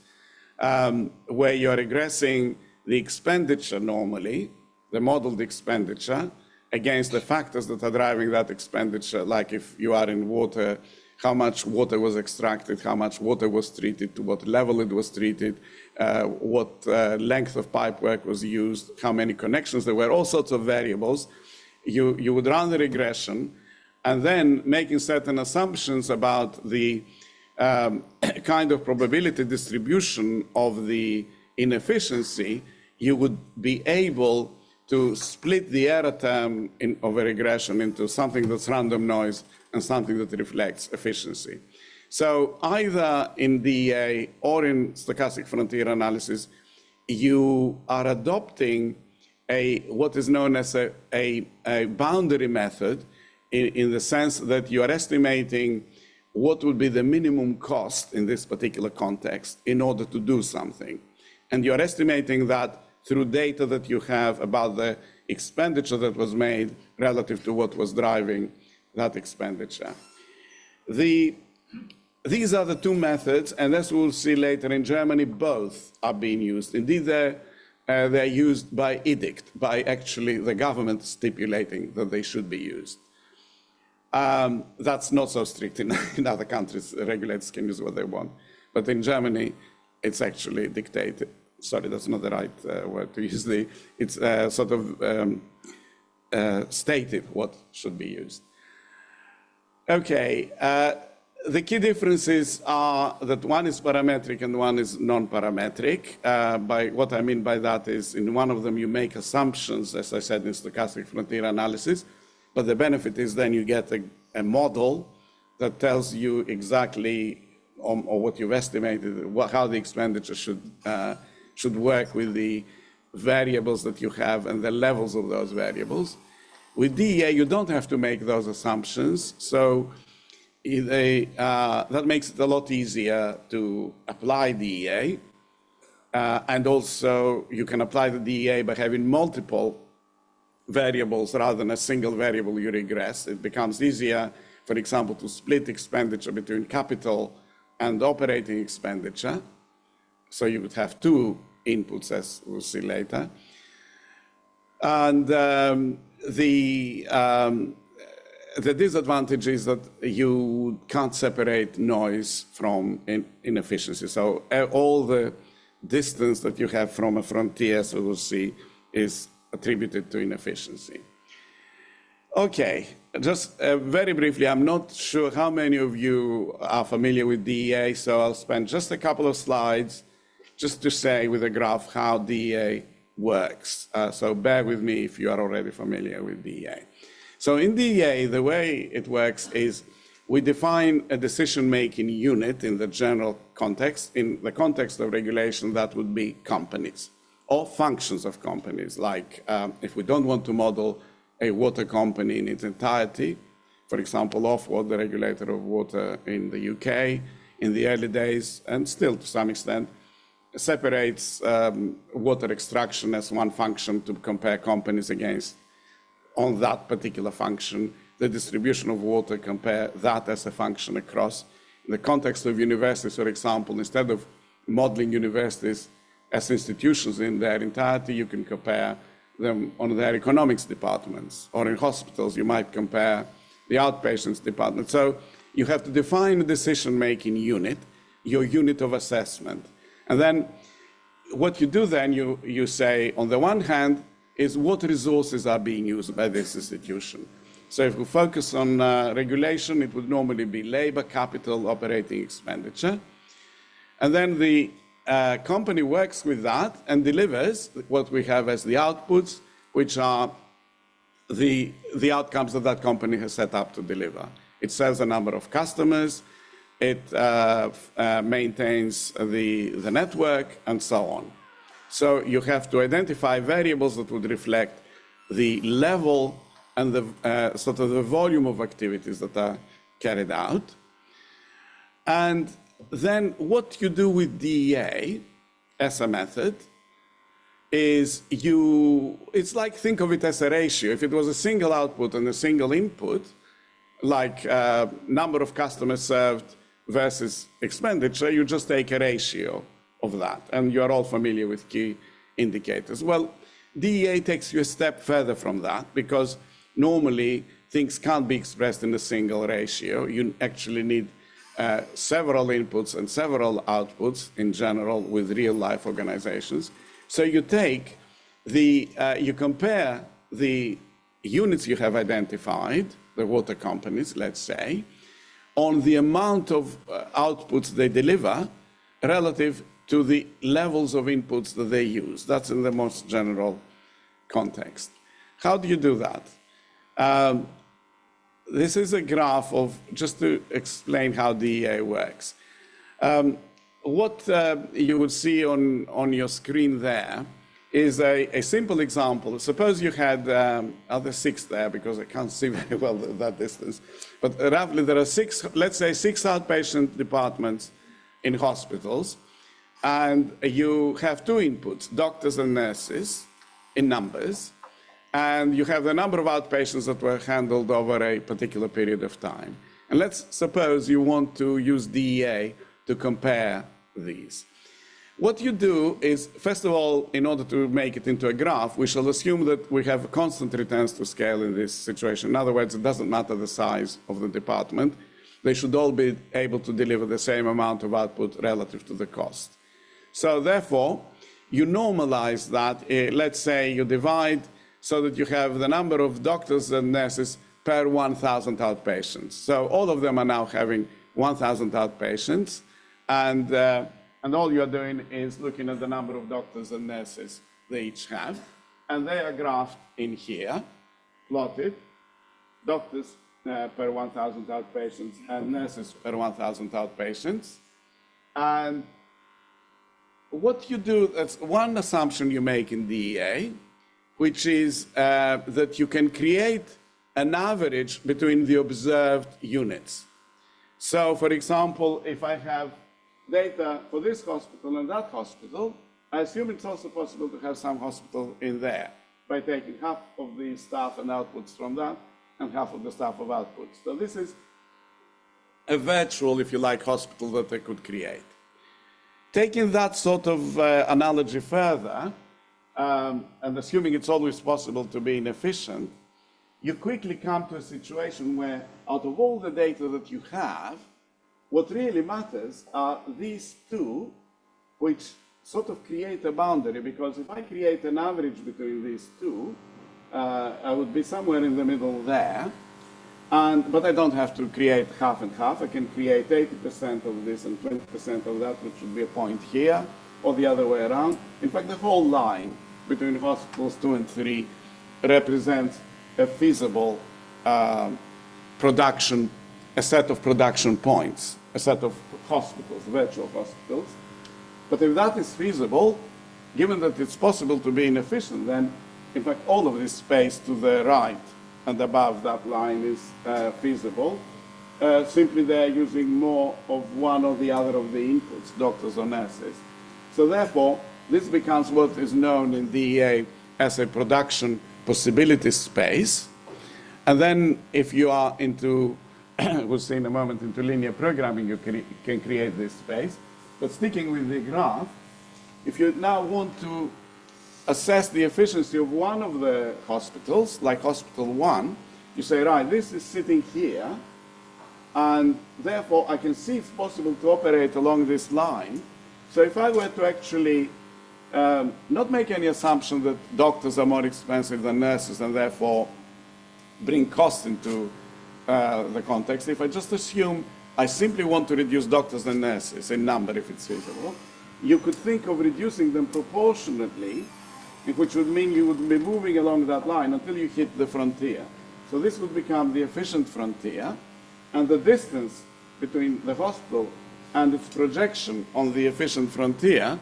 where you're regressing the expenditure normally, the modeled expenditure, against the factors that are driving that expenditure, like if you are in water, how much water was extracted, how much water was treated, to what level it was treated, what length of pipe work was used, how many connections there were, all sorts of variables. You would run the regression, and then making certain assumptions about the kind of probability distribution of the inefficiency, you would be able to split the error term of a regression into something that's random noise and something that reflects efficiency. So either in DEA or in stochastic frontier analysis, you are adopting what is known as a boundary method, in the sense that you are estimating what would be the minimum cost in this particular context in order to do something. And you're estimating that through data that you have about the expenditure that was made relative to what was driving that expenditure. These are the two methods, and as we'll see later in Germany, both are being used. Indeed, they're used by edict, by actually the government stipulating that they should be used. That's not so strict in other countries. Regulators can use what they want. But in Germany, it's actually dictated. Sorry, that's not the right word to use. It's sort of stated what should be used. Okay, the key differences are that one is parametric and one is non-parametric. By what I mean by that is, in one of them you make assumptions, as I said, in stochastic frontier analysis, but the benefit is then you get a model that tells you exactly or what you've estimated, how the expenditure should work with the variables that you have and the levels of those variables. With DEA, you don't have to make those assumptions, so that makes it a lot easier to apply DEA. And also, you can apply the DEA by having multiple variables rather than a single variable you regress. It becomes easier, for example, to split expenditure between capital and operating expenditure. So you would have two inputs, as we'll see later. And the disadvantage is that you can't separate noise from inefficiency. So all the distance that you have from a frontier, as we will see, is attributed to inefficiency. Okay, just very briefly, I'm not sure how many of you are familiar with DEA, so I'll spend just a couple of slides just to say with a graph how DEA works. So bear with me if you are already familiar with DEA. So in DEA, the way it works is we define a decision-making unit in the general context. In the context of regulation, that would be companies or functions of companies. Like if we don't want to model a water company in its entirety, for example, Ofwat, the regulator of water in the UK, in the early days, and still to some extent, separates water extraction as one function to compare companies against on that particular function, the distribution of water, compare that as a function across. In the context of universities, for example, instead of modeling universities as institutions in their entirety, you can compare them on their economics departments, or in hospitals, you might compare the outpatients department. So you have to define a decision-making unit, your unit of assessment. And then what you do then, you say, on the one hand, is what resources are being used by this institution. So if we focus on regulation, it would normally be labor, capital, operating expenditure. And then the company works with that and delivers what we have as the outputs, which are the outcomes that that company has set up to deliver. It serves a number of customers, it maintains the network, and so on. So you have to identify variables that would reflect the level and the sort of the volume of activities that are carried out. And then what you do with DEA as a method is it's like, think of it as a ratio. If it was a single output and a single input, like number of customers served versus expenditure, you just take a ratio of that. And you're all familiar with key indicators. Well, DEA takes you a step further from that, because normally things can't be expressed in a single ratio. You actually need several inputs and several outputs in general with real-life organizations. So you take you compare the units you have identified, the water companies, let's say, on the amount of outputs they deliver relative to the levels of inputs that they use. That's in the most general context. How do you do that? This is a graph of, just to explain how DEA works. What you would see on your screen there is a simple example. Suppose you had, there 6 there because I can't see very well that distance, but roughly there are 6, let's say 6 outpatient departments in hospitals, and you have 2 inputs, doctors and nurses in numbers, and you have the number of outpatients that were handled over a particular period of time. And let's suppose you want to use DEA to compare these. What you do is, first of all, in order to make it into a graph, we shall assume that we have constant returns to scale in this situation. In other words, it doesn't matter the size of the department. They should all be able to deliver the same amount of output relative to the cost. So therefore, you normalize that. Let's say you divide so that you have the number of doctors and nurses per 1,000 outpatients. So all of them are now having 1,000 outpatients, and all you're doing is looking at the number of doctors and nurses they each have, and they are graphed in here, plotted, doctors per 1,000 outpatients and nurses per 1,000 outpatients. And what you do, that's one assumption you make in DEA, which is that you can create an average between the observed units. So, for example, if I have data for this hospital and that hospital, I assume it's also possible to have some hospital in there by taking half of the staff and outputs from that and half of the staff of outputs. So this is a virtual, if you like, hospital that I could create. taking that sort of analogy further, and assuming it's always possible to be inefficient, you quickly come to a situation where out of all the data that you have, what really matters are these two, which sort of create a boundary, because if I create an average between these two, I would be somewhere in the middle there. But I don't have to create half and half. I can create 80% of this and 20% of that, which would be a point here, or the other way around. In fact, the whole line between hospitals 2 and 3 represents a feasible production, a set of production points, a set of hospitals, virtual hospitals. But if that is feasible, given that it's possible to be inefficient, then in fact all of this space to the right and above that line is feasible. Simply they're using more of one or the other of the inputs, doctors or nurses. So therefore, this becomes what is known in DEA as a production possibility space. And then if you are into, we'll see in a moment, into linear programming, you can create this space. But sticking with the graph, if you now want to assess the efficiency of one of the hospitals, like hospital 1, you say, right, this is sitting here, and therefore I can see it's possible to operate along this line. So if I were to actually not make any assumption that doctors are more expensive than nurses and therefore bring costs into the context, if I just assume I simply want to reduce doctors and nurses in number if it's feasible, you could think of reducing them proportionately, which would mean you would be moving along that line until you hit the frontier. So this would become the efficient frontier, and the distance between the hospital and its projection on the efficient frontier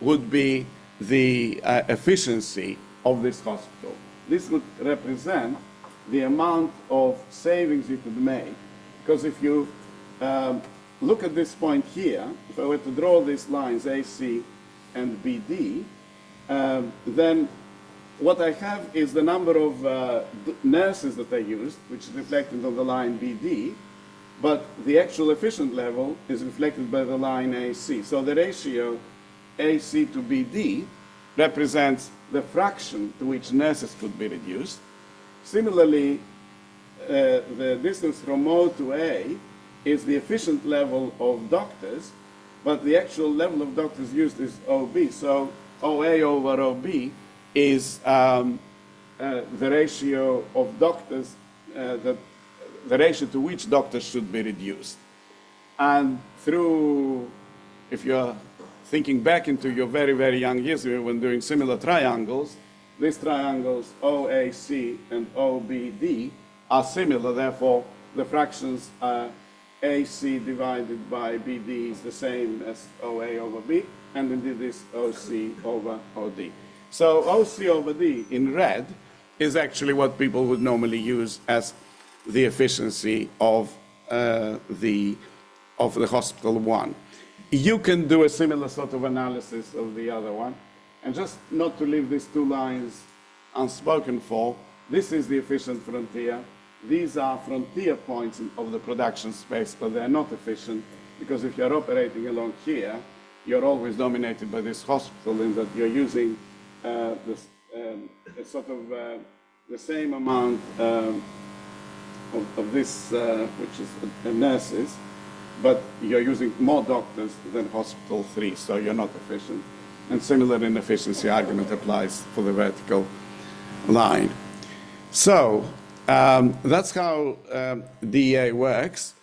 would be the efficiency of this hospital. This would represent the amount of savings you could make, because if you look at this point here, if I were to draw these lines AC and BD, then what I have is the number of nurses that I used, which is reflected on the line BD, but the actual efficient level is reflected by the line AC. So the ratio AC to BD represents the fraction to which nurses could be reduced. Similarly, the distance from O to A is the efficient level of doctors, but the actual level of doctors used is OB. So OA over OB is the ratio of doctors, the ratio to which doctors should be reduced. And through, if you're thinking back into your very, very young years when doing similar triangles, these triangles OAC and OBD are similar, therefore the fractions AC divided by BD is the same as OA over B, and indeed this OC over OD. So OC over D in red is actually what people would normally use as the efficiency of the hospital 1. You can do a similar sort of analysis of the other one, and just not to leave these two lines unspoken for, this is the efficient frontier. These are frontier points of the production space, but they're not efficient, because if you're operating along here, you're always dominated by this hospital in that you're using this, sort of the same amount of this, which is nurses, but you're using more doctors than hospital 3, so you're not efficient. And similar inefficiency argument applies for the vertical line. So that's how DEA works.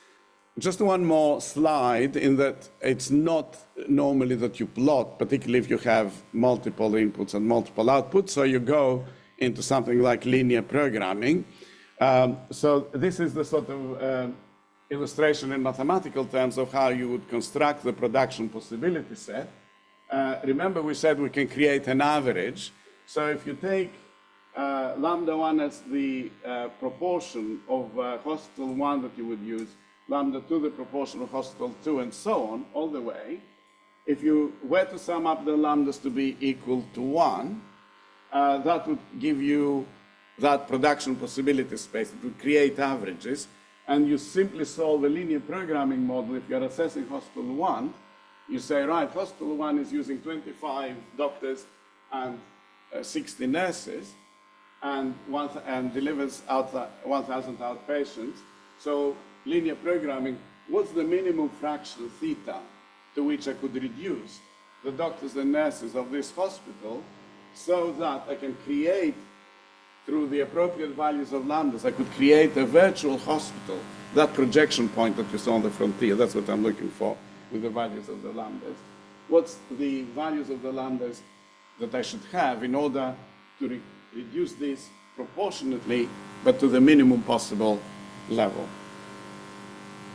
Just one more slide, in that it's not normally that you plot, particularly if you have multiple inputs and multiple outputs, so you go into something like linear programming. So this is the sort of illustration in mathematical terms of how you would construct the production possibility set. Remember, we said we can create an average. So if you take lambda 1 as the proportion of hospital 1 that you would use, lambda 2 the proportion of hospital 2, and so on, all the way. If you were to sum up the lambdas to be equal to 1, that would give you that production possibility space. It would create averages, and you simply solve a linear programming model if you're assessing hospital 1 You say, right, hospital 1 is using 25 doctors and 60 nurses and delivers 1,000 outpatients. So linear programming, what's the minimum fraction theta to which I could reduce the doctors and nurses of this hospital so that I can create, through the appropriate values of lambdas, I could create a virtual hospital. That projection point that you saw on the frontier, that's what I'm looking for with the values of the lambdas. What's the values of the lambdas that I should have in order to reduce this proportionately, but to the minimum possible level?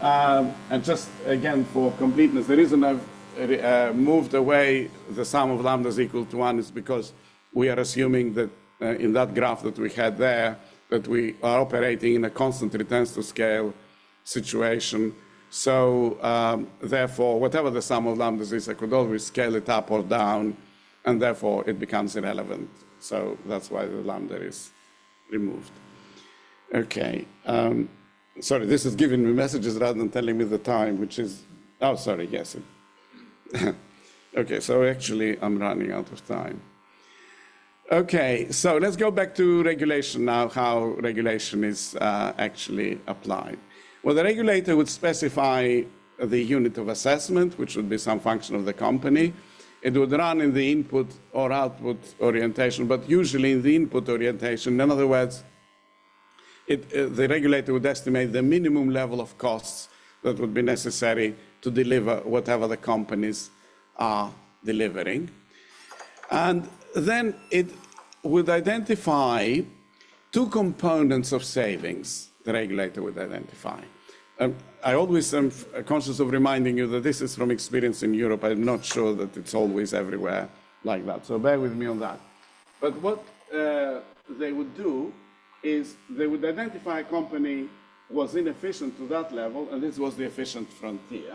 And just again, for completeness, the reason I've moved away the sum of lambdas equal to 1 is because we are assuming that in that graph that we had there, that we are operating in a constant returns to scale situation. So therefore, whatever the sum of lambdas is, I could always scale it up or down, and therefore it becomes irrelevant. So that's why the lambda is removed. Okay. Sorry, this is giving me messages rather than telling me the time, which is, oh, sorry, yes. Okay, so actually I'm running out of time. Okay, so let's go back to regulation now, how regulation is actually applied. Well, the regulator would specify the unit of assessment, which would be some function of the company. It would run in the input or output orientation, but usually in the input orientation. In other words, the regulator would estimate the minimum level of costs that would be necessary to deliver whatever the companies are delivering. And then it would identify two components of savings the regulator would identify. I always am conscious of reminding you that this is from experience in Europe. I'm not sure that it's always everywhere like that, so bear with me on that. But what they would do is they would identify a company was inefficient to that level, and this was the efficient frontier.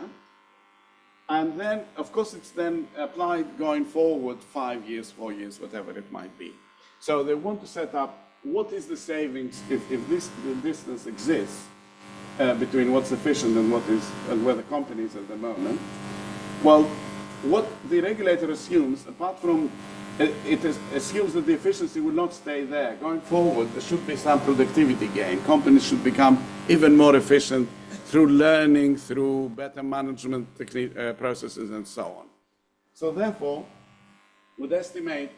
And then, of course, it's then applied going forward 5 years, 4 years, whatever it might be. So they want to set up what is the savings if this distance exists between what's efficient and where the company is at the moment. Well, what the regulator assumes, apart from assumes that the efficiency will not stay there. Going forward, there should be some productivity gain. Companies should become even more efficient through learning, through better management processes, and so on. So therefore, would estimate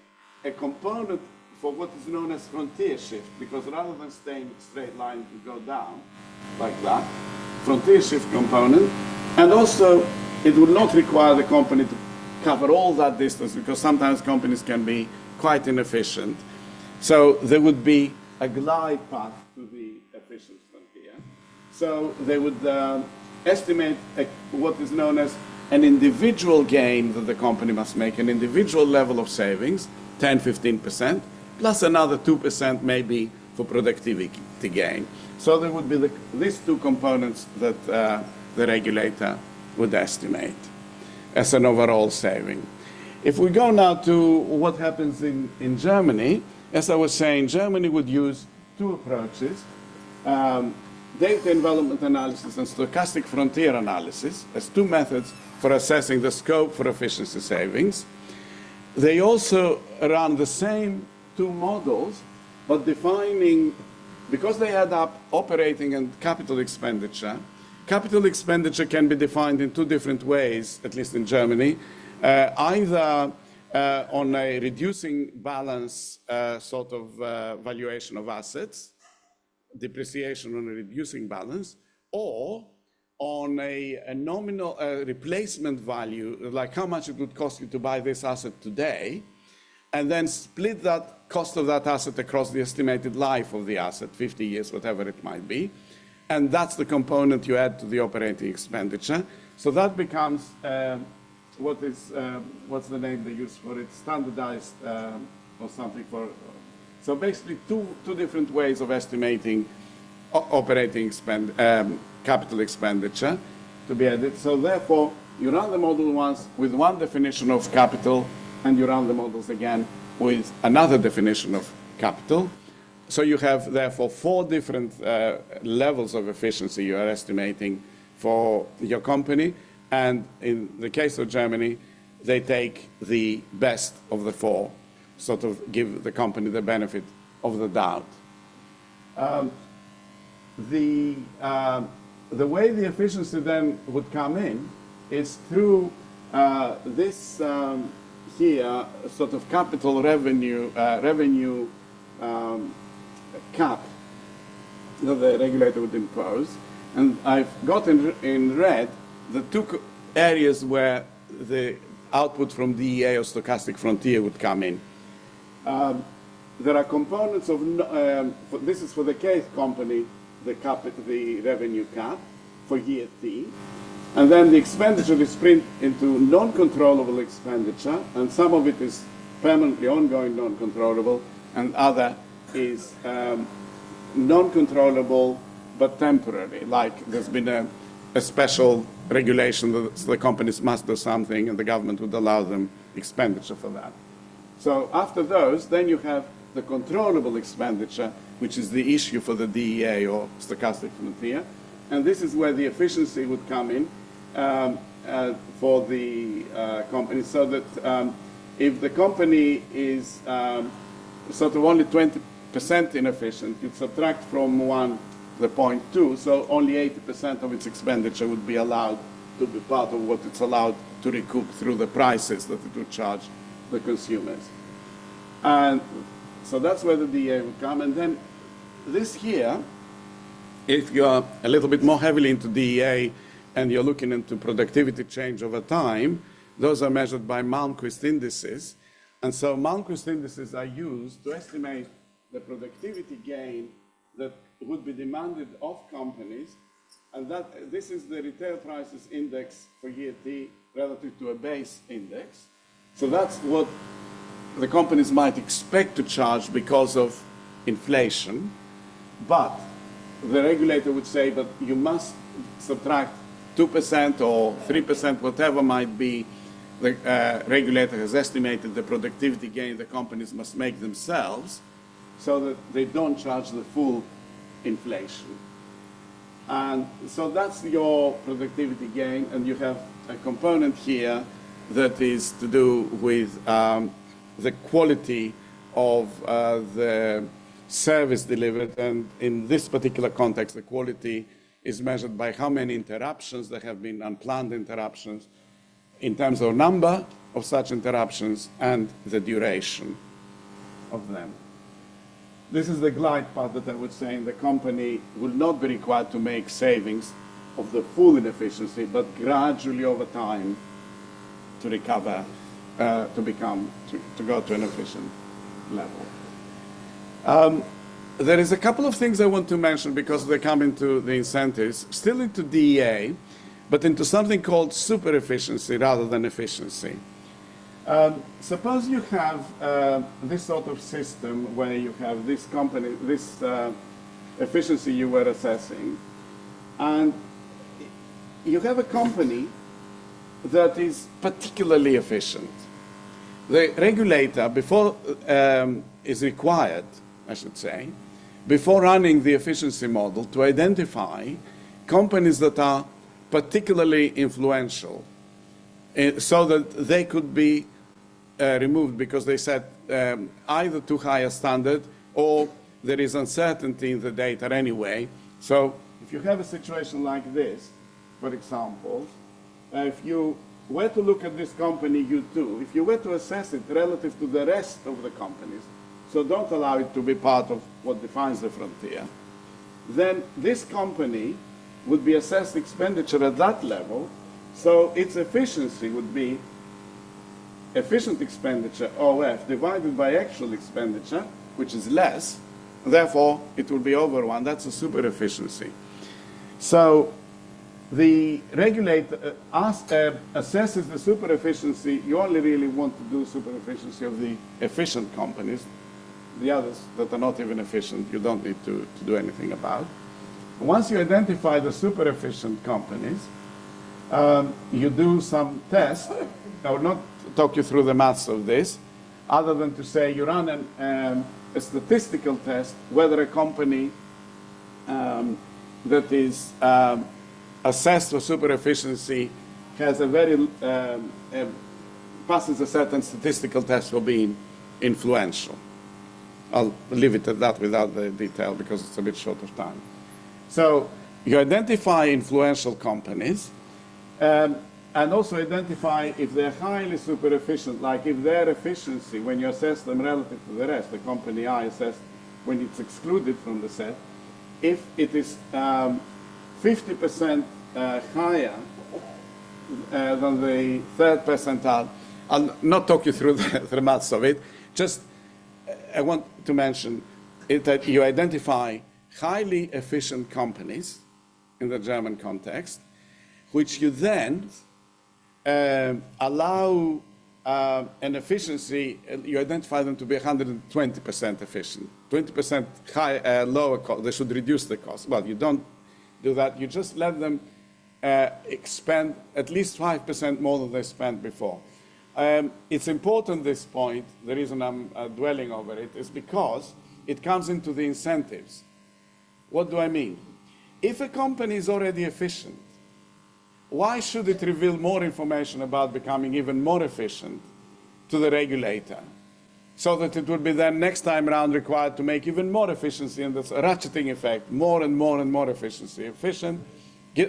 a component for what is known as frontier shift, because rather than staying in straight line, it would go down like that, frontier shift component, and also it would not require the company to cover all that distance, because sometimes companies can be quite inefficient. So there would be a glide path to the efficient frontier. So they would estimate what is known as an individual gain that the company must make, an individual level of savings, 10, 15%, plus another 2% maybe for productivity gain. So there would be these two components that the regulator would estimate as an overall saving. If we go now to what happens in Germany, as I was saying, Germany would use two approaches, data envelopment analysis and stochastic frontier analysis as two methods for assessing the scope for efficiency savings. They also run the same two models, but defining, because they add up operating and capital expenditure. Capital expenditure can be defined in two different ways, at least in Germany, either on a reducing balance sort of valuation of assets, depreciation on a reducing balance, or on a nominal replacement value, like how much it would cost you to buy this asset today, and then split that cost of that asset across the estimated life of the asset, 50 years, whatever it might be. And that's the component you add to the operating expenditure. So that becomes, what's the name they use for it? Standardized or something for. So basically two different ways of estimating operating capital expenditure to be added. So therefore, you run the model once with one definition of capital, and you run the models again with another definition of capital. So you have, therefore, 4 different levels of efficiency you are estimating for your company. And in the case of Germany, they take the best of the four, sort of give the company the benefit of the doubt. The way the efficiency then would come in is through this here sort of capital revenue cap that the regulator would impose. And I've got in red the two areas where the output from DEA or stochastic frontier would come in. There are components of, this is for the case company, the revenue cap for year T. And then the expenditure is split into non-controllable expenditure, and some of it is permanently ongoing non-controllable, and other is non-controllable but temporary, like there's been a special regulation that the companies must do something and the government would allow them expenditure for that. So after those, then you have the controllable expenditure, which is the issue for the DEA or stochastic frontier. And this is where the efficiency would come in for the company, so that if the company is sort of only 20% inefficient, you subtract from 1 the 0.2, so only 80% of its expenditure would be allowed to be part of what it's allowed to recoup through the prices that it would charge the consumers. And so that's where the DEA would come. And then this here, if you're a little bit more heavily into DEA and you're looking into productivity change over time, those are measured by Malmquist indices. And so Malmquist indices are used to estimate the productivity gain that would be demanded of companies, and that this is the retail prices index for year T relative to a base index. So that's what the companies might expect to charge because of inflation, but the regulator would say, but you must subtract 2% or 3%, whatever might be the regulator has estimated the productivity gain the companies must make themselves, so that they don't charge the full inflation. And so that's your productivity gain, and you have a component here that is to do with the quality of the service delivered, and in this particular context, the quality is measured by how many interruptions there have been, unplanned interruptions, in terms of number of such interruptions and the duration of them. This is the glide path that I would say the company will not be required to make savings of the full inefficiency, but gradually over time to recover, to go to an efficient level. There is a couple of things I want to mention because they come into the incentives, still into DEA, but into something called super efficiency rather than efficiency. Suppose you have this sort of system where you have this company, this efficiency you were assessing, and you have a company that is particularly efficient. The regulator, before is required, I should say, before running the efficiency model, to identify companies that are particularly influential, so that they could be removed because they set either too high a standard or there is uncertainty in the data anyway. So if you have a situation like this, for example, if you were to look at this company U2, if you were to assess it relative to the rest of the companies, so don't allow it to be part of what defines the frontier, then this company would be assessed expenditure at that level, so its efficiency would be efficient expenditure, OF, divided by actual expenditure, which is less, therefore it will be over 1. That's a super efficiency. So the regulator assesses the super efficiency. You only really want to do super efficiency of the efficient companies. The others that are not even efficient, you don't need to do anything about. Once you identify the super efficient companies, you do some tests. I will not talk you through the maths of this, other than to say you run a statistical test whether a company that is assessed for super efficiency has a very, passes a certain statistical test for being influential. I'll leave it at that without the detail because it's a bit short of time. So you identify influential companies, and also identify if they're highly super efficient, like if their efficiency, when you assess them relative to the rest, the company I assessed when it's excluded from the set, if it is 50% higher than the third percentile. I'll not talk you through the maths of it, just I want to mention that you identify highly efficient companies in the German context, which you then allow an efficiency, you identify them to be 120% efficient, 20% lower cost. They should reduce the cost. Well, you don't do that. You just let them expend at least 5% more than they spent before. It's important, this point, the reason I'm dwelling over it is because it comes into the incentives. What do I mean? If a company is already efficient, why should it reveal more information about becoming even more efficient to the regulator? So that it would be then next time around required to make even more efficiency, and that's a ratcheting effect, more and more and more efficiency. Efficient,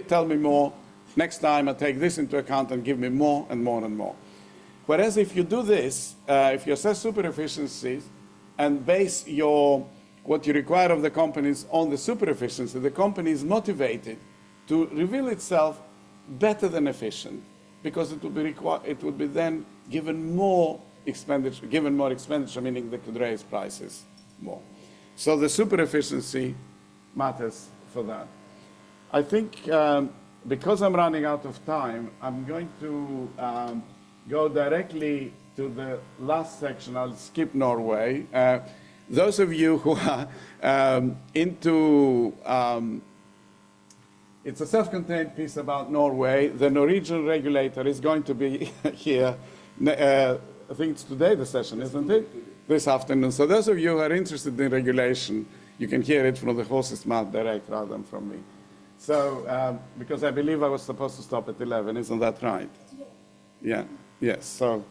tell me more, next time I take this into account and give me more and more and more. Whereas if you do this, if you assess super efficiencies and base what you require of the companies on the super efficiency, the company is motivated to reveal itself better than efficient, because it would be then given more expenditure, meaning they could raise prices more. So the super efficiency matters for that. I think because I'm running out of time, I'm going to go directly to the last section. I'll skip Norway. Those of you who are into it's a self-contained piece about Norway. The Norwegian regulator is going to be here. I think it's today the session, isn't it? This afternoon. So those of you who are interested in regulation, you can hear it from the horse's mouth direct rather than from me. So, because I believe I was supposed to stop at 11, isn't that right? Yeah. Yes. So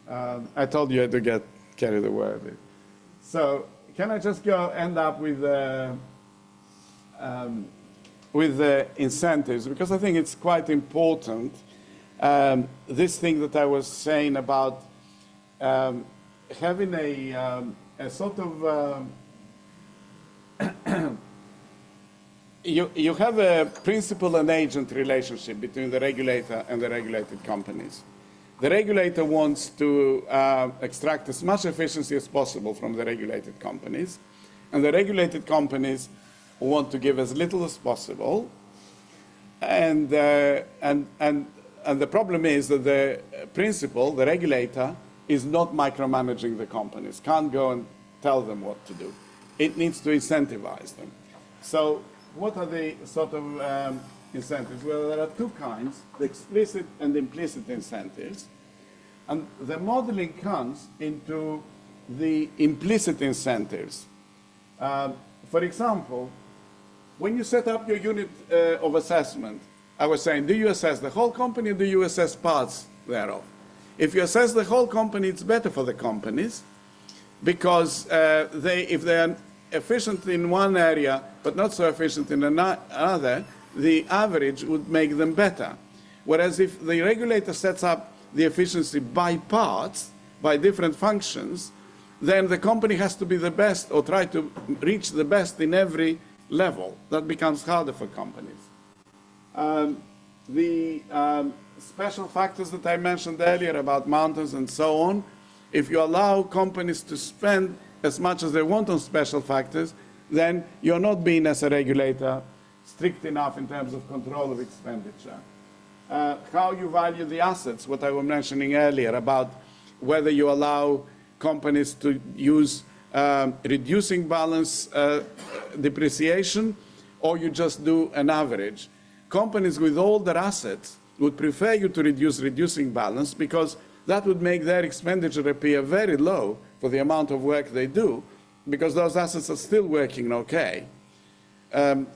I told you I had to get carried away a bit. So can I just end up with the incentives, because I think it's quite important. This thing that I was saying about having a sort of you have a principal and agent relationship between the regulator and the regulated companies. The regulator wants to extract as much efficiency as possible from the regulated companies, and the regulated companies want to give as little as possible. And the problem is that the principal, the regulator, is not micromanaging the companies, can't go and tell them what to do. It needs to incentivize them. So what are the sort of incentives? Well, there are two kinds, the explicit and implicit incentives. And the modeling comes into the implicit incentives. For example, when you set up your unit of assessment, I was saying, do you assess the whole company or do you assess parts thereof? If you assess the whole company, it's better for the companies, because if they are efficient in one area but not so efficient in another, the average would make them better. Whereas if the regulator sets up the efficiency by parts, by different functions, then the company has to be the best or try to reach the best in every level. That becomes harder for companies. The special factors that I mentioned earlier about mountains and so on, if you allow companies to spend as much as they want on special factors, then you're not being, as a regulator, strict enough in terms of control of expenditure. How you value the assets, what I was mentioning earlier about whether you allow companies to use reducing balance depreciation, or you just do an average. Companies with older assets would prefer you to reducing balance, because that would make their expenditure appear very low for the amount of work they do, because those assets are still working okay.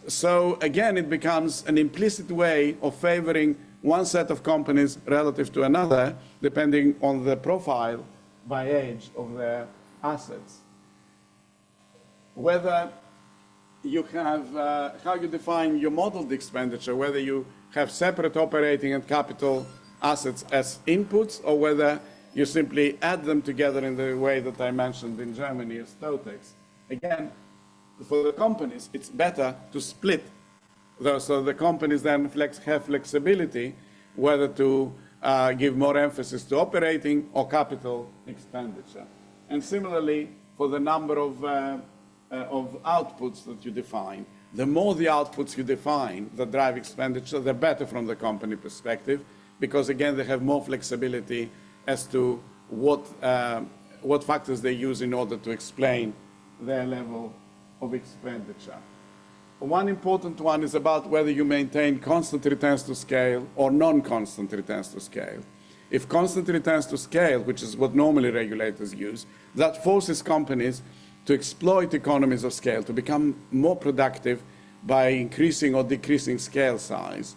So again, it becomes an implicit way of favoring one set of companies relative to another, depending on the profile by age of their assets. Whether you have, how you define your modeled expenditure, whether you have separate operating and capital assets as inputs, or whether you simply add them together in the way that I mentioned in Germany as TOTEX. Again, for the companies, it's better to split those, so the companies then have flexibility whether to give more emphasis to operating or capital expenditure. And similarly, for the number of outputs that you define, the more the outputs you define that drive expenditure, the better from the company perspective, because again, they have more flexibility as to what factors they use in order to explain their level of expenditure. One important one is about whether you maintain constant returns to scale or non-constant returns to scale. If constant returns to scale, which is what normally regulators use, that forces companies to exploit economies of scale, to become more productive by increasing or decreasing scale size.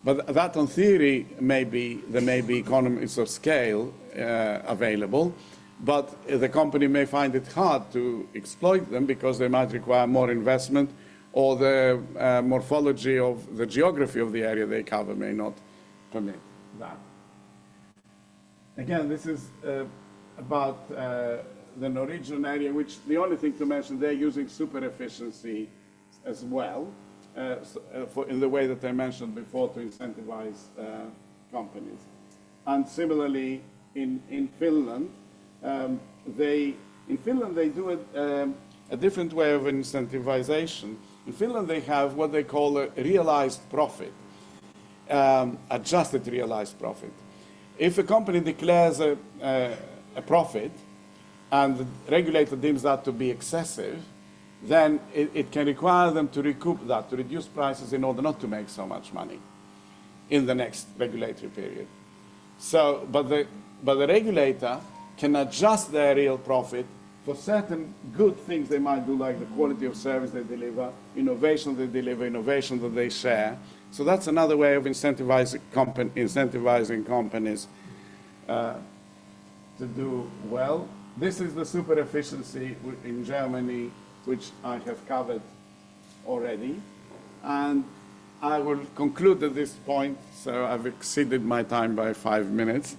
But that, on theory, there may be economies of scale available, but the company may find it hard to exploit them because they might require more investment, or the morphology of the geography of the area they cover may not permit that. Again, this is about the Norwegian area, which the only thing to mention, they're using super efficiency as well, in the way that I mentioned before, to incentivize companies. And similarly, in Finland, they do a different way of incentivization. In Finland, they have what they call a realized profit, adjusted realized profit. If a company declares a profit and the regulator deems that to be excessive, then it can require them to recoup that, to reduce prices in order not to make so much money in the next regulatory period. So, but the regulator can adjust their real profit for certain good things they might do, like the quality of service they deliver, innovation they deliver, innovation that they share. So that's another way of incentivizing companies to do well. This is the super efficiency in Germany, which I have covered already. And I will conclude at this point, so I've exceeded my time by 5 minutes.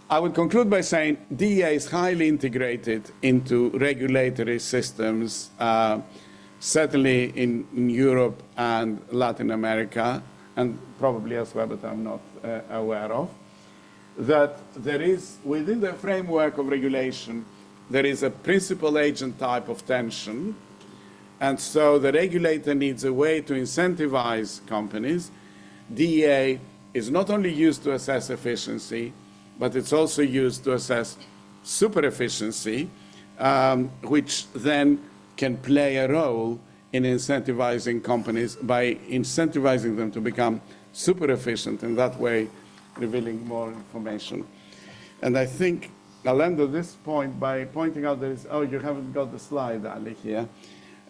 I would conclude by saying DEA is highly integrated into regulatory systems, certainly in Europe and Latin America, and probably elsewhere, but I'm not aware of. That there is, within the framework of regulation, there is a principal-agent type of tension, and so the regulator needs a way to incentivize companies. DEA is not only used to assess efficiency, but it's also used to assess super efficiency, which then can play a role in incentivizing companies by incentivizing them to become super efficient, and that way revealing more information. And I think I'll end at this point by pointing out there is, oh, you haven't got the slide, Ali, here.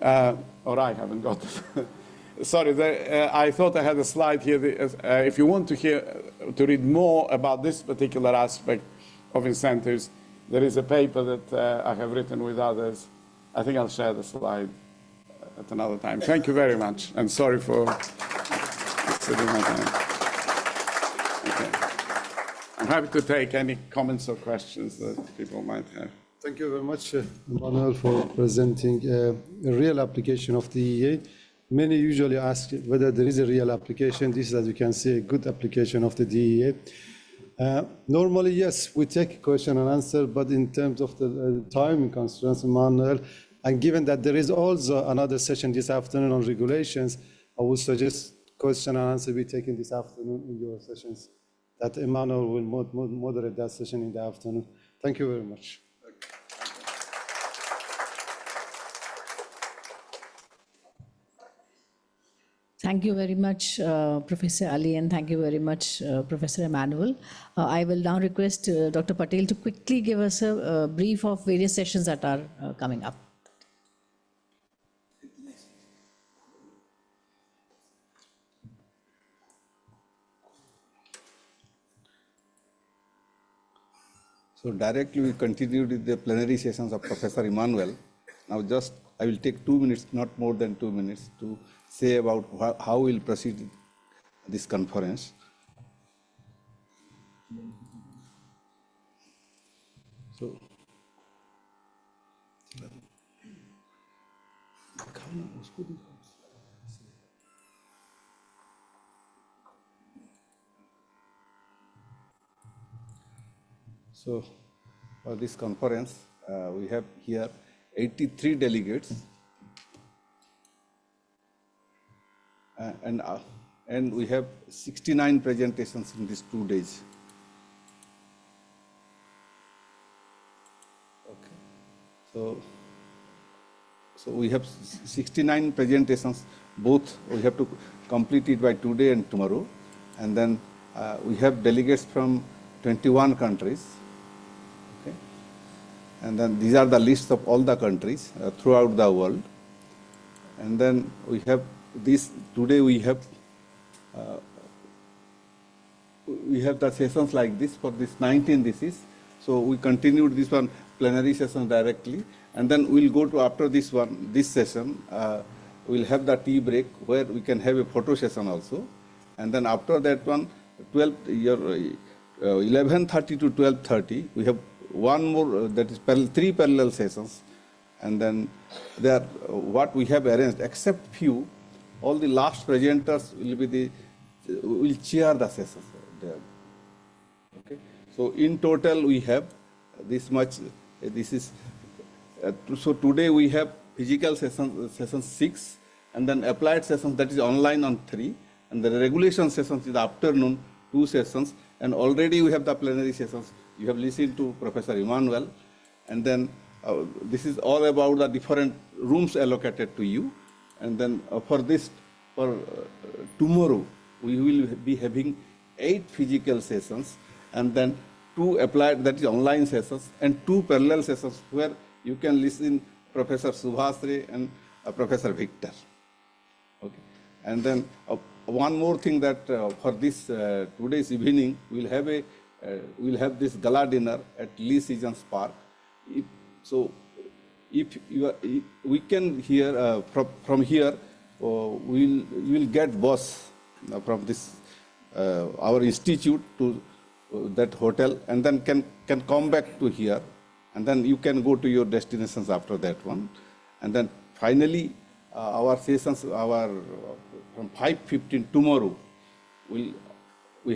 Or I haven't got it. Sorry, I thought I had a slide here. If you want to read more about this particular aspect of incentives, there is a paper that I have written with others. I think I'll share the slide at another time. Thank you very much, and sorry for exceeding my time. Okay. I'm happy to take any comments or questions that people might have. Thank you very much, Emmanuel, for presenting a real application of the DEA. Many usually ask whether there is a real application. This is, as you can see, a good application of the DEA. Normally, yes, we take question and answer, but in terms of the time constraints, Emmanuel, and given that there is also another session this afternoon on regulations, I would suggest question and answer be taken this afternoon in your sessions, that Emmanuel will moderate that session in the afternoon. Thank you very much. Thank you very much, Professor Ali, and thank you very much, Professor Emmanuel. I will now request Dr. Patel to quickly give us a brief of various sessions that are coming up. So directly we continued with the plenary sessions of Professor Emmanuel. Now just I will take 2 minutes, not more than 2 minutes, to say about how we'll proceed this conference. So, so for this conference, we have here 83 delegates, and we have 69 presentations in these 2 days. Okay, so we have 69 presentations. Both we have to complete it by today and tomorrow, and then we have delegates from 21 countries. Okay, and then these are the lists of all the countries throughout the world. And then we have this today. We have the sessions like this for this 19 disease. So we continued this one plenary session directly, and then we'll go to after this one, this session, we'll have the tea break where we can have a photo session also, and then after that one, 11:30 to 12:30, we have one more, that is 3 parallel sessions, and then there what we have arranged, except few, all the last presenters will chair the sessions there. Okay, so in total we have this much. This is so today we have physical session 6, and then applied sessions, that is online, on 3, and the regulation sessions in the afternoon 2 sessions, and already we have the plenary sessions. You have listened to Professor Emmanuel, and then this is all about the different rooms allocated to you, and then for tomorrow we will be having 8 physical sessions, and then 2 applied, that is online sessions, and 2 parallel sessions where you can listen Professor Subhasri and Professor Victor. Okay, and then one more thing, that for this today's evening we'll have this gala dinner at Lee Seasons Park. If we can hear from here, you will get bus from this our institute to that hotel, and then can come back to here, and then you can go to your destinations after that one. And then finally our sessions, from 5:15 tomorrow, we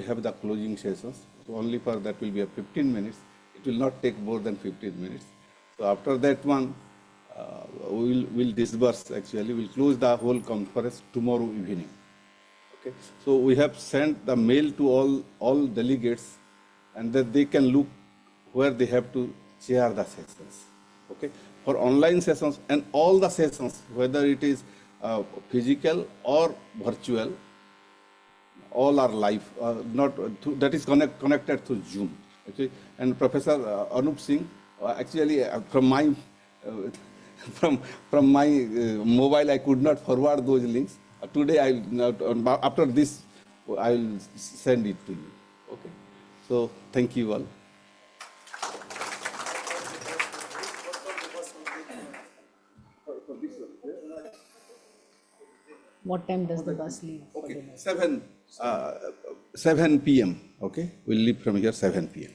have the closing sessions. So only for that will be 15 minutes. It will not take more than 15 minutes. So after that one, we'll disperse. Actually, we'll close the whole conference tomorrow evening. Okay. So we have sent the mail to all delegates, and that they can look where they have to chair the sessions. Okay. For online sessions and all the sessions, whether it is physical or virtual, all are live. That is connected to Zoom. Okay. And Professor Anup Singh, actually from my mobile, I could not forward those links. Today, after this, I will send it to you. Okay. So thank you all. What time does the bus leave? Okay, 7 p.m. Okay, we'll leave from here 7 p.m.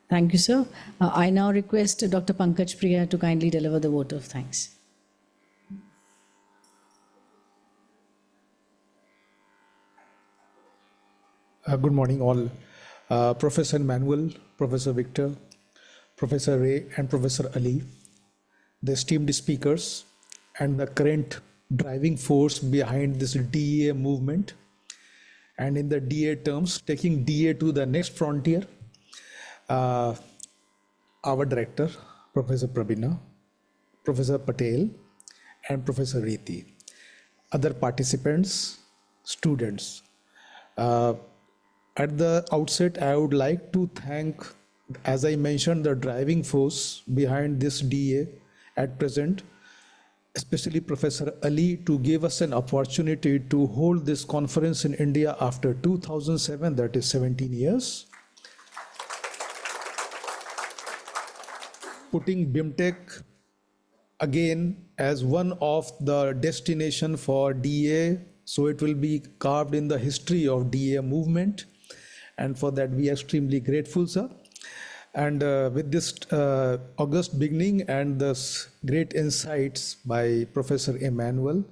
Thank you, sir. I now request Dr. Pankaj Priya to kindly deliver the vote of thanks. Good morning, all. Professor Manuel, Professor Victor, Professor Ray, and Professor Ali, the esteemed speakers, and the current driving force behind this DEA movement, and in the DEA terms, taking DEA to the next frontier, our director, Professor Prabina, Professor Patel, and Professor Riti, other participants, students. At the outset, I would like to thank, as I mentioned, the driving force behind this DEA at present, especially Professor Ali, to give us an opportunity to hold this conference in India after 2007, that is 17 years. Putting BIMTech again as one of the destination for DEA, so it will be carved in the history of DEA movement, and for that we are extremely grateful, sir. And with this August beginning and this great insights by Professor Emmanuel,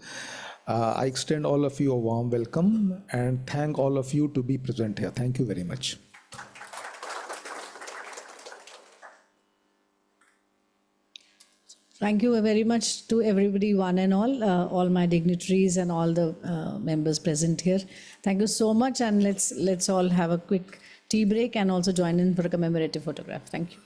I extend all of you a warm welcome and thank all of you to be present here. Thank you very much. Thank you very much to everybody, one and all my dignitaries and all the members present here. Thank you so much, and let's all have a quick tea break and also join in for a commemorative photograph. Thank you.